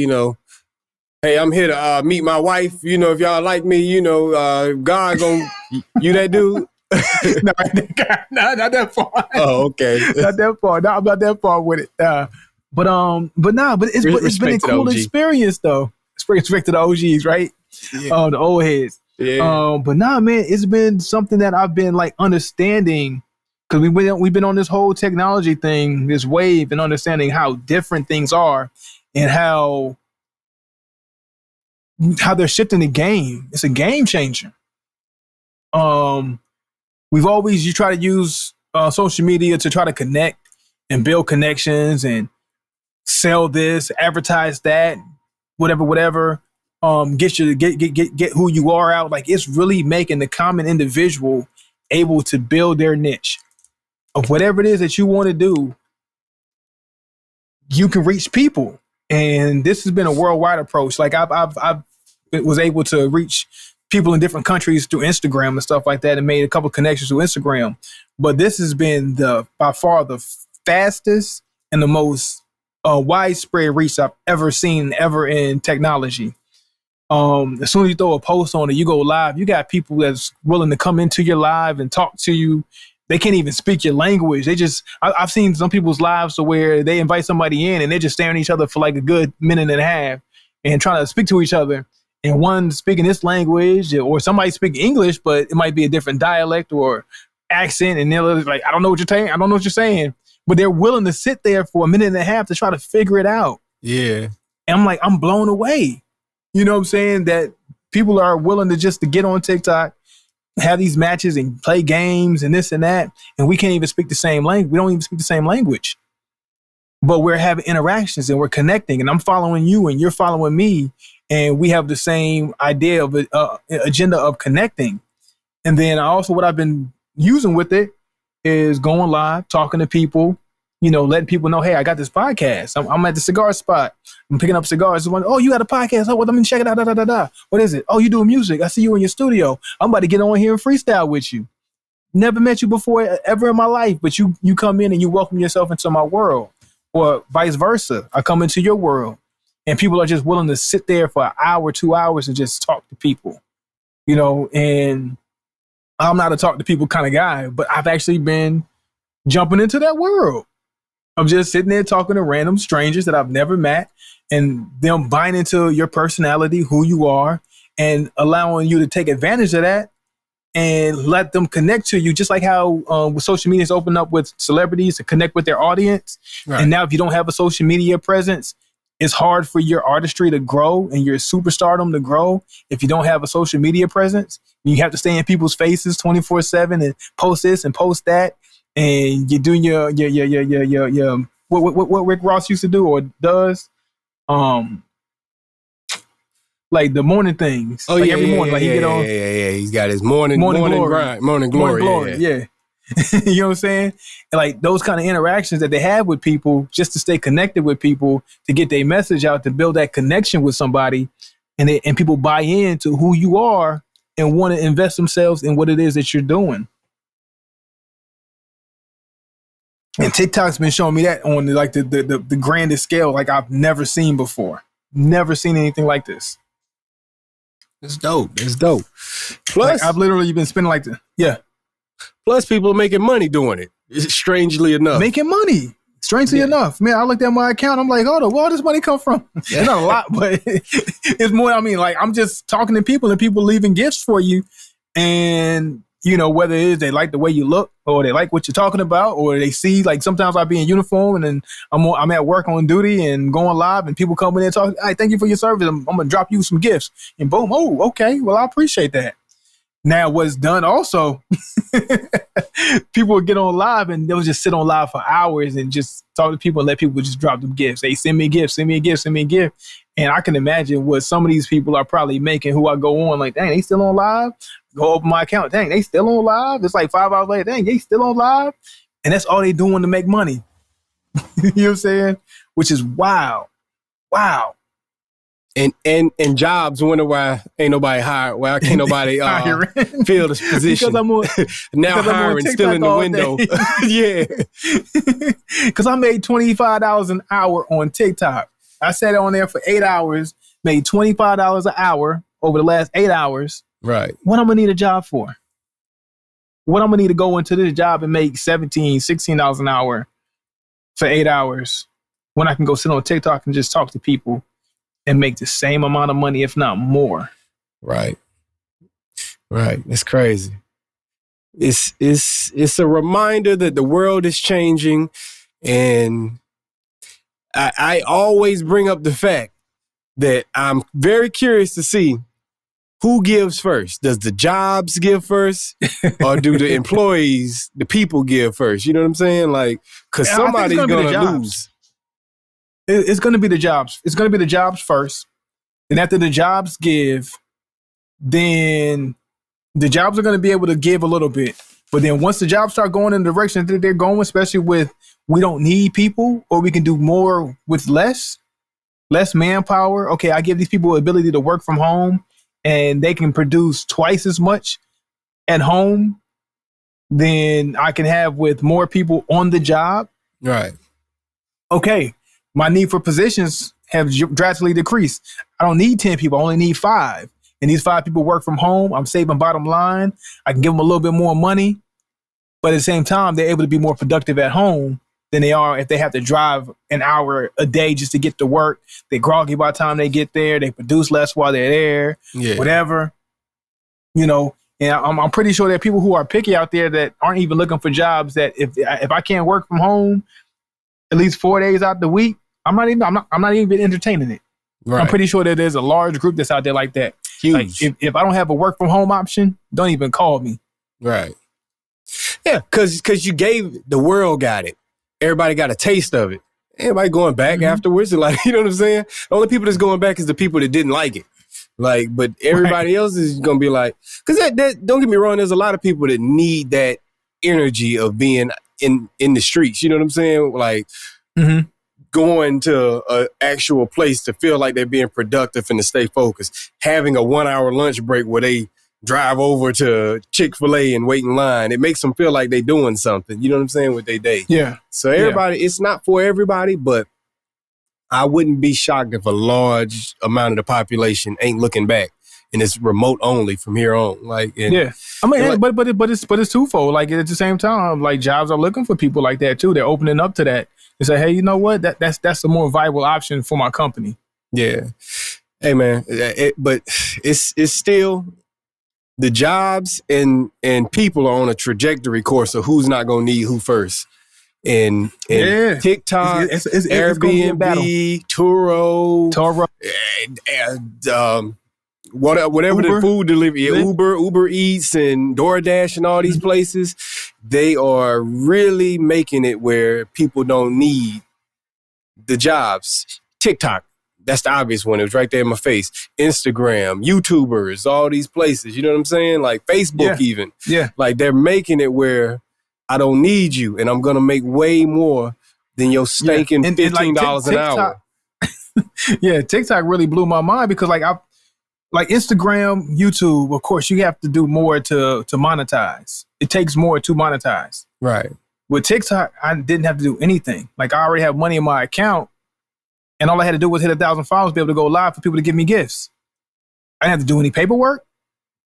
Hey, I'm here to meet my wife. You know, if y'all like me, you know, God gonna you that dude. No, not that far. Oh, okay. Not that far. No, I'm not that far with it. But it's been a cool experience though. Respect to the OGs, right? Yeah. The old heads. Yeah. But nah, man, it's been something that I've been like understanding because we've been on this whole technology thing, this wave, and understanding how different things are and how they're shifting the game. It's a game changer. You try to use social media to try to connect and build connections and sell this, advertise that, whatever. Get who you are out. Like it's really making the common individual able to build their niche of whatever it is that you want to do. You can reach people, and this has been a worldwide approach. Like I've was able to reach people in different countries through Instagram and stuff like that, and made a couple of connections through Instagram. But this has been by far the fastest and the most widespread reach I've ever seen ever in technology. As soon as you throw a post on it, you go live. You got people that's willing to come into your live and talk to you. They can't even speak your language. I've seen some people's lives to where they invite somebody in and they're just staring at each other for like a good minute and a half and trying to speak to each other. And one speaking this language or somebody speaking English, but it might be a different dialect or accent. And they're like, I don't know what you're saying. I don't know what you're saying. But they're willing to sit there for a minute and a half to try to figure it out. Yeah. And I'm like, I'm blown away. You know what I'm saying? That people are willing to get on TikTok, have these matches and play games and this and that. And we can't even speak the same language. We don't even speak the same language. But we're having interactions and we're connecting. And I'm following you and you're following me. And we have the same idea of agenda of connecting. And then also what I've been using with it is going live, talking to people, you know, letting people know, hey, I got this podcast. I'm at the cigar spot. I'm picking up cigars. Oh, you got a podcast? Oh, well, let me check it out. What is it? Oh, you do music. I see you in your studio. I'm about to get on here and freestyle with you. Never met you before ever in my life, but you come in and you welcome yourself into my world, or vice versa. I come into your world, and people are just willing to sit there for an hour, 2 hours, and just talk to people, you know. And I'm not a talk to people kind of guy, but I've actually been jumping into that world. I'm just sitting there talking to random strangers that I've never met, and them buying into your personality, who you are, and allowing you to take advantage of that and let them connect to you. Just like how with social media has opened up with celebrities to connect with their audience. Right. And now if you don't have a social media presence, it's hard for your artistry to grow and your superstardom to grow if you don't have a social media presence. You have to stay in people's faces 24/7 and post this and post that. And you're doing your what Rick Ross used to do or does, like the morning things. Oh, like yeah, every morning, like he get on. Yeah. He's got his morning glory. Morning glory. Yeah. You know what I'm saying? And like those kind of interactions that they have with people, just to stay connected with people, to get their message out, to build that connection with somebody, and people buy into who you are and want to invest themselves in what it is that you're doing. And TikTok's been showing me that on the grandest scale, like I've never seen before. Never seen anything like this. It's dope. Plus, like I've literally been spending Plus, people are making money doing it. Strangely enough, enough, man. I looked at my account. I'm like, hold on, where does money come from? It's not a lot, but it's more. I mean, like I'm just talking to people and people leaving gifts for you, and you know, whether it is they like the way you look or they like what you're talking about, or they see, like sometimes I'll be in uniform and then I'm at work on duty and going live and people come in and talk, hey, thank you for your service. I'm going to drop you some gifts and boom. Oh, okay. Well, I appreciate that. Now what's done also, people would get on live and they'll just sit on live for hours and just talk to people and let people just drop them gifts. They send me a gift. And I can imagine what some of these people are probably making who I go on like, dang, they still on live? Go open my account. Dang, they still on live? It's like 5 hours later. Dang, they still on live? And that's all they doing to make money. You know what I'm saying? Which is wow. And jobs, wonder why ain't nobody hired. Why can't nobody fill this position? Now hiring still in the window. Yeah. Because I made $25 an hour on TikTok. I sat on there for 8 hours made $25 an hour over the last 8 hours. Right. What I'm gonna need a job for? What I'm gonna need to go into this job and make $17, $16 an hour for 8 hours when I can go sit on TikTok and just talk to people and make the same amount of money, if not more. Right. It's crazy. It's a reminder that the world is changing, and I always bring up the fact that I'm very curious to see who gives first. Does the jobs give first, or do the employees, the people, give first? You know what I'm saying? Like, because somebody's gonna lose. It's gonna be the jobs. It's gonna be the jobs first, and after the jobs give, then the jobs are going to be able to give a little bit. But then once the jobs start going in the direction that they're going, especially with we don't need people, or we can do more with less manpower. Okay, I give these people the ability to work from home and they can produce twice as much at home than I can have with more people on the job. Right. Okay, my need for positions have drastically decreased. I don't need 10 people. I only need 5. And these 5 people work from home. I'm saving bottom line. I can give them a little bit more money. But at the same time, they're able to be more productive at home than they are if they have to drive an hour a day just to get to work. They groggy by the time they get there. They produce less while they're there. Yeah. Whatever. You know, and I'm pretty sure there are people who are picky out there that aren't even looking for jobs that if I can't work from home at least 4 days out the week, I'm not even entertaining it. Right. I'm pretty sure that there's a large group that's out there like that. Huge. Like if I don't have a work from home option, don't even call me. Right. Yeah, because you gave, the world got it. Everybody got a taste of it. Everybody going back afterwards. Like, you know what I'm saying? The only people that's going back is the people that didn't like it. Like, but everybody else is going to be like, because that, don't get me wrong, there's a lot of people that need that energy of being in the streets. You know what I'm saying? Like, going to an actual place to feel like they're being productive and to stay focused. Having a 1 hour lunch break where they drive over to Chick-fil-A and wait in line. It makes them feel like they're doing something. You know what I'm saying? With their day. Yeah. So everybody, it's not for everybody, but I wouldn't be shocked if a large amount of the population ain't looking back and it's remote only from here on. Like, and, yeah. I mean, like, but it's twofold. Like at the same time, like jobs are looking for people like that too. They're opening up to that. They say, hey, you know what? That's a more viable option for my company. Yeah. Hey man, but it's still the jobs and people are on a trajectory course of who's not gonna need who first. And TikTok, it's Airbnb, Turo, whatever Uber, the food delivery, Uber Eats and DoorDash and all these places, they are really making it where people don't need the jobs. TikTok, that's the obvious one. It was right there in my face. Instagram, YouTubers, all these places. You know what I'm saying? Like Facebook even. Yeah. Like they're making it where I don't need you and I'm going to make way more than your stinking $15 an hour. Yeah, TikTok really blew my mind because like Instagram, YouTube, of course, you have to do more to monetize. It takes more to monetize. Right. With TikTok, I didn't have to do anything. Like I already have money in my account and all I had to do was hit 1,000 followers, be able to go live for people to give me gifts. I didn't have to do any paperwork.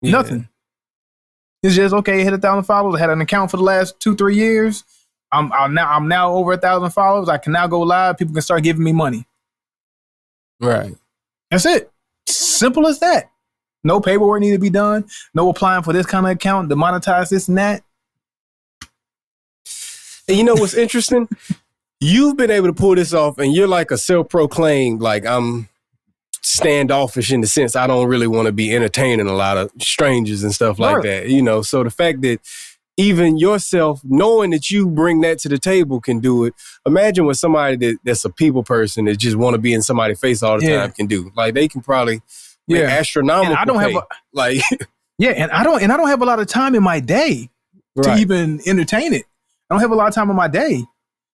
Yeah. Nothing. It's just, okay, hit 1,000 followers. I had an account for the last 2-3 years. I'm now over 1,000 followers. I can now go live. People can start giving me money. Right. That's it. Simple as that. No paperwork need to be done. No applying for this kind of account to monetize this and that. And you know what's interesting? You've been able to pull this off and you're like a self-proclaimed, like I'm standoffish in the sense I don't really want to be entertaining a lot of strangers and stuff like that. You know, so the fact that even yourself, knowing that you bring that to the table can do it. Imagine what somebody that's a people person that just want to be in somebody's face all the time can do. Like they can probably make astronomical and I don't pay. and I don't have a lot of time in my day to even entertain it. I don't have a lot of time in my day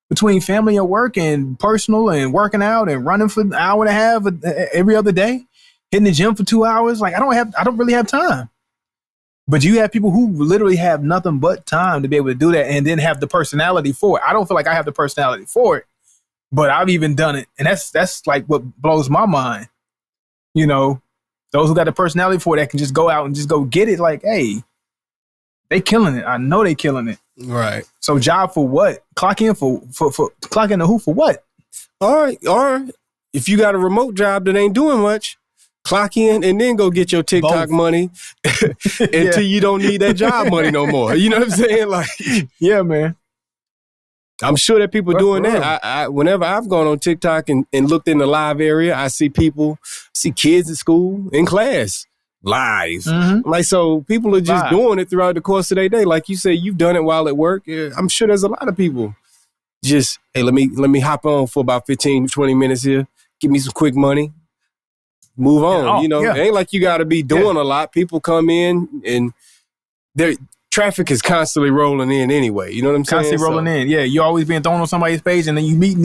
between family and work and personal and working out and running for an hour and a half every other day, hitting the gym for 2 hours. Like I don't really have time. But you have people who literally have nothing but time to be able to do that and then have the personality for it. I don't feel like I have the personality for it, but I've even done it. And that's like what blows my mind. You know, those who got the personality for it that can just go out and just go get it. Like, hey, they killing it. I know they killing it. Right. So job for what? Clock in for clock in the who for what? All right. Or if you got a remote job that ain't doing much, clock in and then go get your TikTok money until you don't need that job money no more. You know what I'm saying? Like, yeah, man. I'm sure that people doing that. I whenever I've gone on TikTok and looked in the live area, I see kids at school, in class, live. Mm-hmm. Like, so people are just doing it throughout the course of their day. Like you say, you've done it while at work. Yeah, I'm sure there's a lot of people just, hey, let me hop on for about 15, 20 minutes here. Give me some quick money. Move on. It ain't like you got to be doing a lot. People come in and their traffic is constantly rolling in anyway. You know what I'm saying? Constantly rolling in. Yeah, you're always being thrown on somebody's page, and then you meet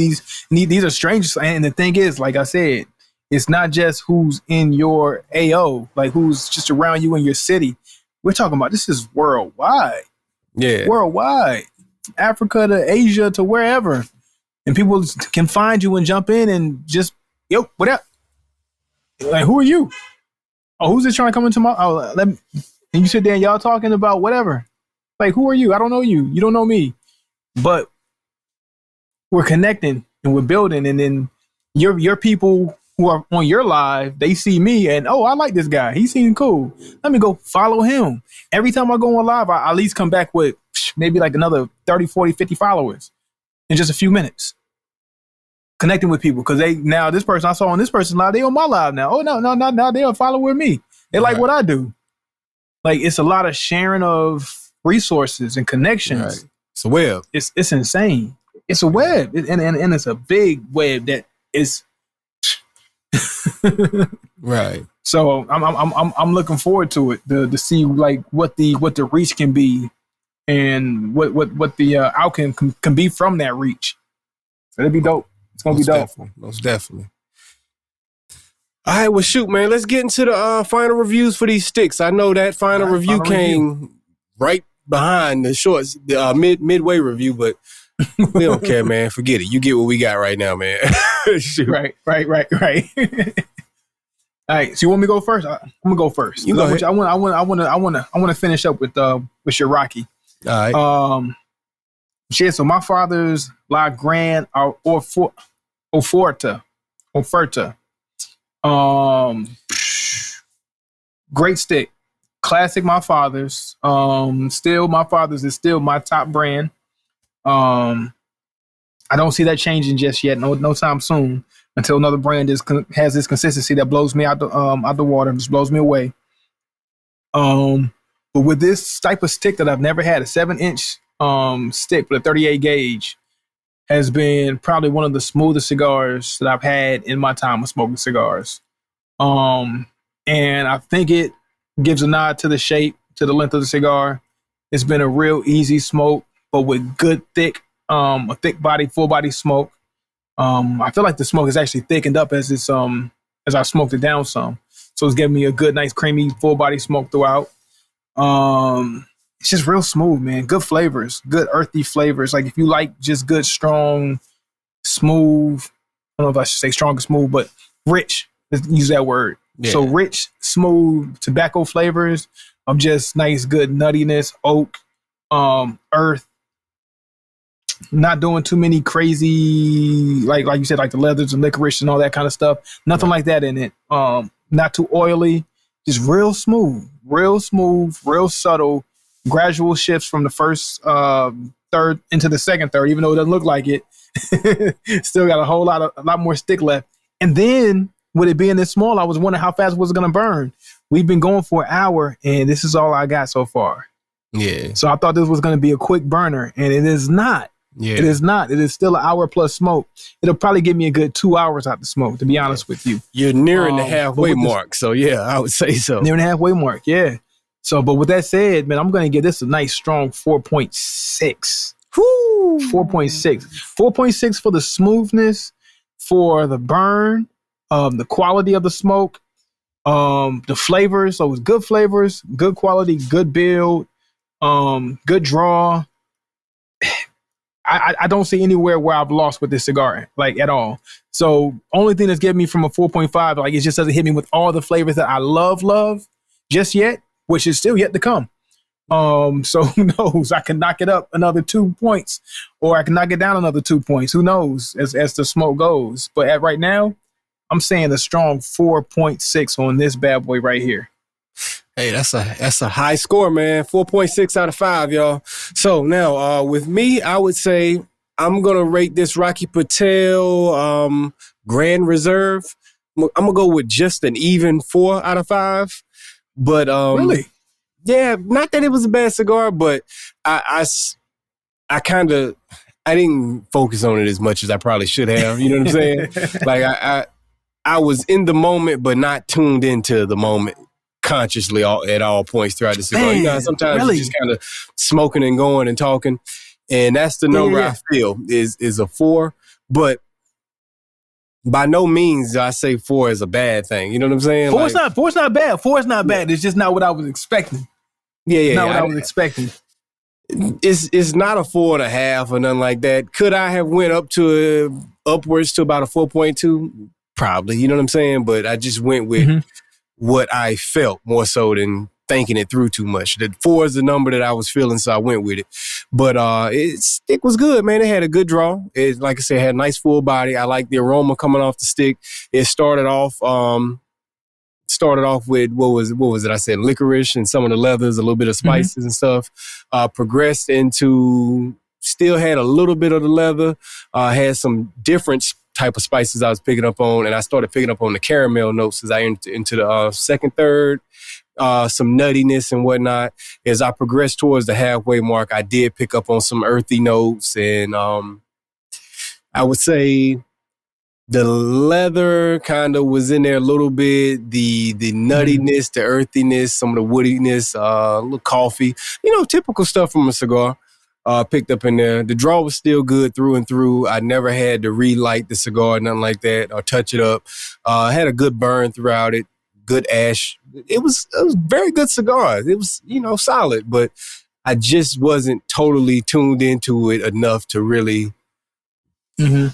these are strangers. And the thing is, like I said, it's not just who's in your AO, like who's just around you in your city. We're talking about this is worldwide. Yeah, worldwide, Africa to Asia to wherever, and people can find you and jump in and just what up? Like, who are you? Oh, who's this trying to come into my? Oh, let me. And you sit there and y'all talking about whatever. Like, who are you? I don't know you. You don't know me. But we're connecting and we're building. And then your people who are on your live, they see me and, oh, I like this guy. He seems cool. Let me go follow him. Every time I go on live, I at least come back with maybe like another 30, 40, 50 followers in just a few minutes. Connecting with people. Because this person I saw on this person's live, they on my live now. Oh, no, now they're a follower of me. They like what I do. Like, it's a lot of sharing of resources and connections. Right. It's a web. It's insane. It's a web, and it's a big web that is. Right. So I'm looking forward to it to see like what the reach can be, and what the outcome can be from that reach. So it'll be dope. It's gonna be dope. Most definitely. All right, well, shoot, man. Let's get into the final reviews for these sticks. I know that final review came right behind the shorts, the midway review, but we don't care, man. Forget it. You get what we got right now, man. Right. All right. So you want me to go first? I'm gonna go first. You go ahead. I want to finish up with your Rocky. All right. Yeah. So my father's La Gran Oferta. Great stick, classic. My father's. Still my father's is still my top brand. I don't see that changing just yet. No time soon. Until another brand has this consistency that blows me out the water, just blows me away. But with this type of stick that I've never had, a 7-inch stick with a 38 gauge, has been probably one of the smoothest cigars that I've had in my time of smoking cigars. And I think it gives a nod to the shape, to the length of the cigar. It's been a real easy smoke, but with good thick, a thick body, full body smoke. I feel like the smoke is actually thickened up as I smoked it down some. So it's giving me a good, nice, creamy, full body smoke throughout. It's just real smooth, man. Good flavors, good earthy flavors. Like if you like just good, strong, smooth, I don't know if I should say strong or smooth, but rich. Let's use that word. Yeah. So rich, smooth tobacco flavors of just nice, good nuttiness, oak, earth. Not doing too many crazy, like you said, like the leathers and licorice and all that kind of stuff. Nothing like that in it. Not too oily. Just real smooth, real subtle, gradual shifts from the first third into the second third, even though it doesn't look like it. Still got a lot more stick left. And then with it being this small, I was wondering how fast was it going to burn. We've been going for an hour, and this is all I got so far. Yeah. So I thought this was going to be a quick burner, and it is not. Yeah. It is not. It is still an hour plus smoke. It'll probably give me a good 2 hours out the smoke, to be honest with you. You're nearing the halfway mark. So, yeah, I would say so. Nearing the halfway mark, yeah. So, but with that said, man, I'm going to give this a nice, strong 4.6. 4.6. 4.6 for the smoothness, for the burn, the quality of the smoke, the flavors. So it was good flavors, good quality, good build, good draw. I don't see anywhere where I've lost with this cigar, like at all. So only thing that's getting me from a 4.5, like it just doesn't hit me with all the flavors that I love just yet, which is still yet to come. So who knows? I can knock it up another 2 points, or I can knock it down another 2 points. Who knows as the smoke goes? But at right now, I'm saying a strong 4.6 on this bad boy right here. Hey, that's a high score, man. 4.6 out of 5, y'all. So now, with me, I would say I'm gonna rate this Rocky Patel Grand Reserve. I'm gonna go with just an even 4 out of 5. But Really? yeah, not that it was a bad cigar, but I didn't focus on it as much as I probably should have. You know what I'm saying? Like I was in the moment, but not tuned into the moment consciously at all points throughout the cigar. You know, sometimes really? you're just kind of smoking and going and talking, and that's the number I feel is a 4. But by no means do I say 4 is a bad thing. You know what I'm saying? Four's not bad. 4 is not bad. It's just not what I was expecting. Not what I was expecting. It's not a 4.5 or nothing like that. Could I have went upwards to about a 4.2? Probably. You know what I'm saying? But I just went with what I felt more so than thinking it through too much. The 4 is the number that I was feeling, so I went with it. But stick was good, man. It had a good draw. It, like I said, had a nice full body. I like the aroma coming off the stick. It started off with what was it? I said licorice and some of the leathers, a little bit of spices and stuff. Progressed into still had a little bit of the leather. Had some different type of spices I was picking up on, and I started picking up on the caramel notes as I into the second, third. Some nuttiness and whatnot. As I progressed towards the halfway mark, I did pick up on some earthy notes, and I would say the leather kind of was in there a little bit. The nuttiness, the earthiness, some of the woodiness, a little coffee. You know, typical stuff from a cigar. Picked up in there. The draw was still good through and through. I never had to relight the cigar, nothing like that, or touch it up. Had a good burn throughout it. Good ash. It was very good cigar. It was, solid, but I just wasn't totally tuned into it enough to really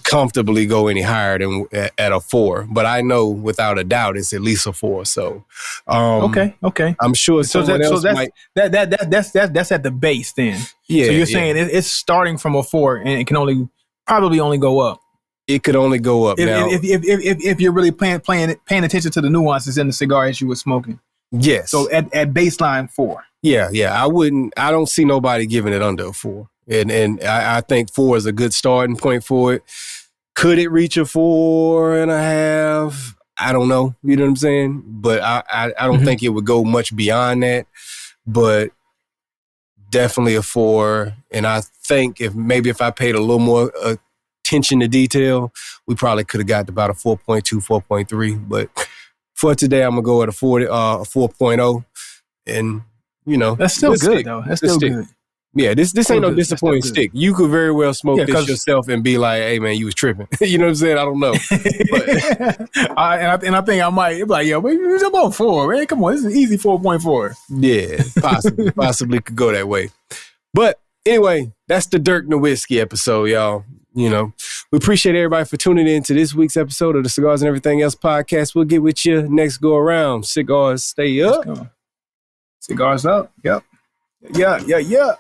comfortably go any higher than at a 4. But I know without a doubt it's at least a 4. So okay. I'm sure someone else might. That's at the base then. Yeah. So you're saying it's starting from a 4 and it can probably only go up. It could only go up now. If you're really paying attention to the nuances in the cigar as you were smoking. Yes. So at baseline 4. Yeah. I don't see nobody giving it under a 4. And I think 4 is a good starting point for it. Could it reach a 4.5? I don't know. You know what I'm saying? But I don't think it would go much beyond that. But definitely a 4. And I think if I paid a little more attention to detail, we probably could have got about a 4.2, 4.3. But for today, I'm gonna go at a 4.0. And that's still good though. That's still good. Yeah, this ain't no disappointing stick. You could very well smoke this yourself and be like, "Hey, man, you was tripping." You know what I'm saying? I don't know. But, and I think I might be like, "Yo, it's about 4, man. Come on, this is an easy 4.4." Yeah, possibly could go that way. But anyway, that's the Dirk Nowitzki episode, y'all. We appreciate everybody for tuning in to this week's episode of the Cigars and Everything Else podcast. We'll get with you next go around. Cigars stay up. Cigars up. Yep. Yeah.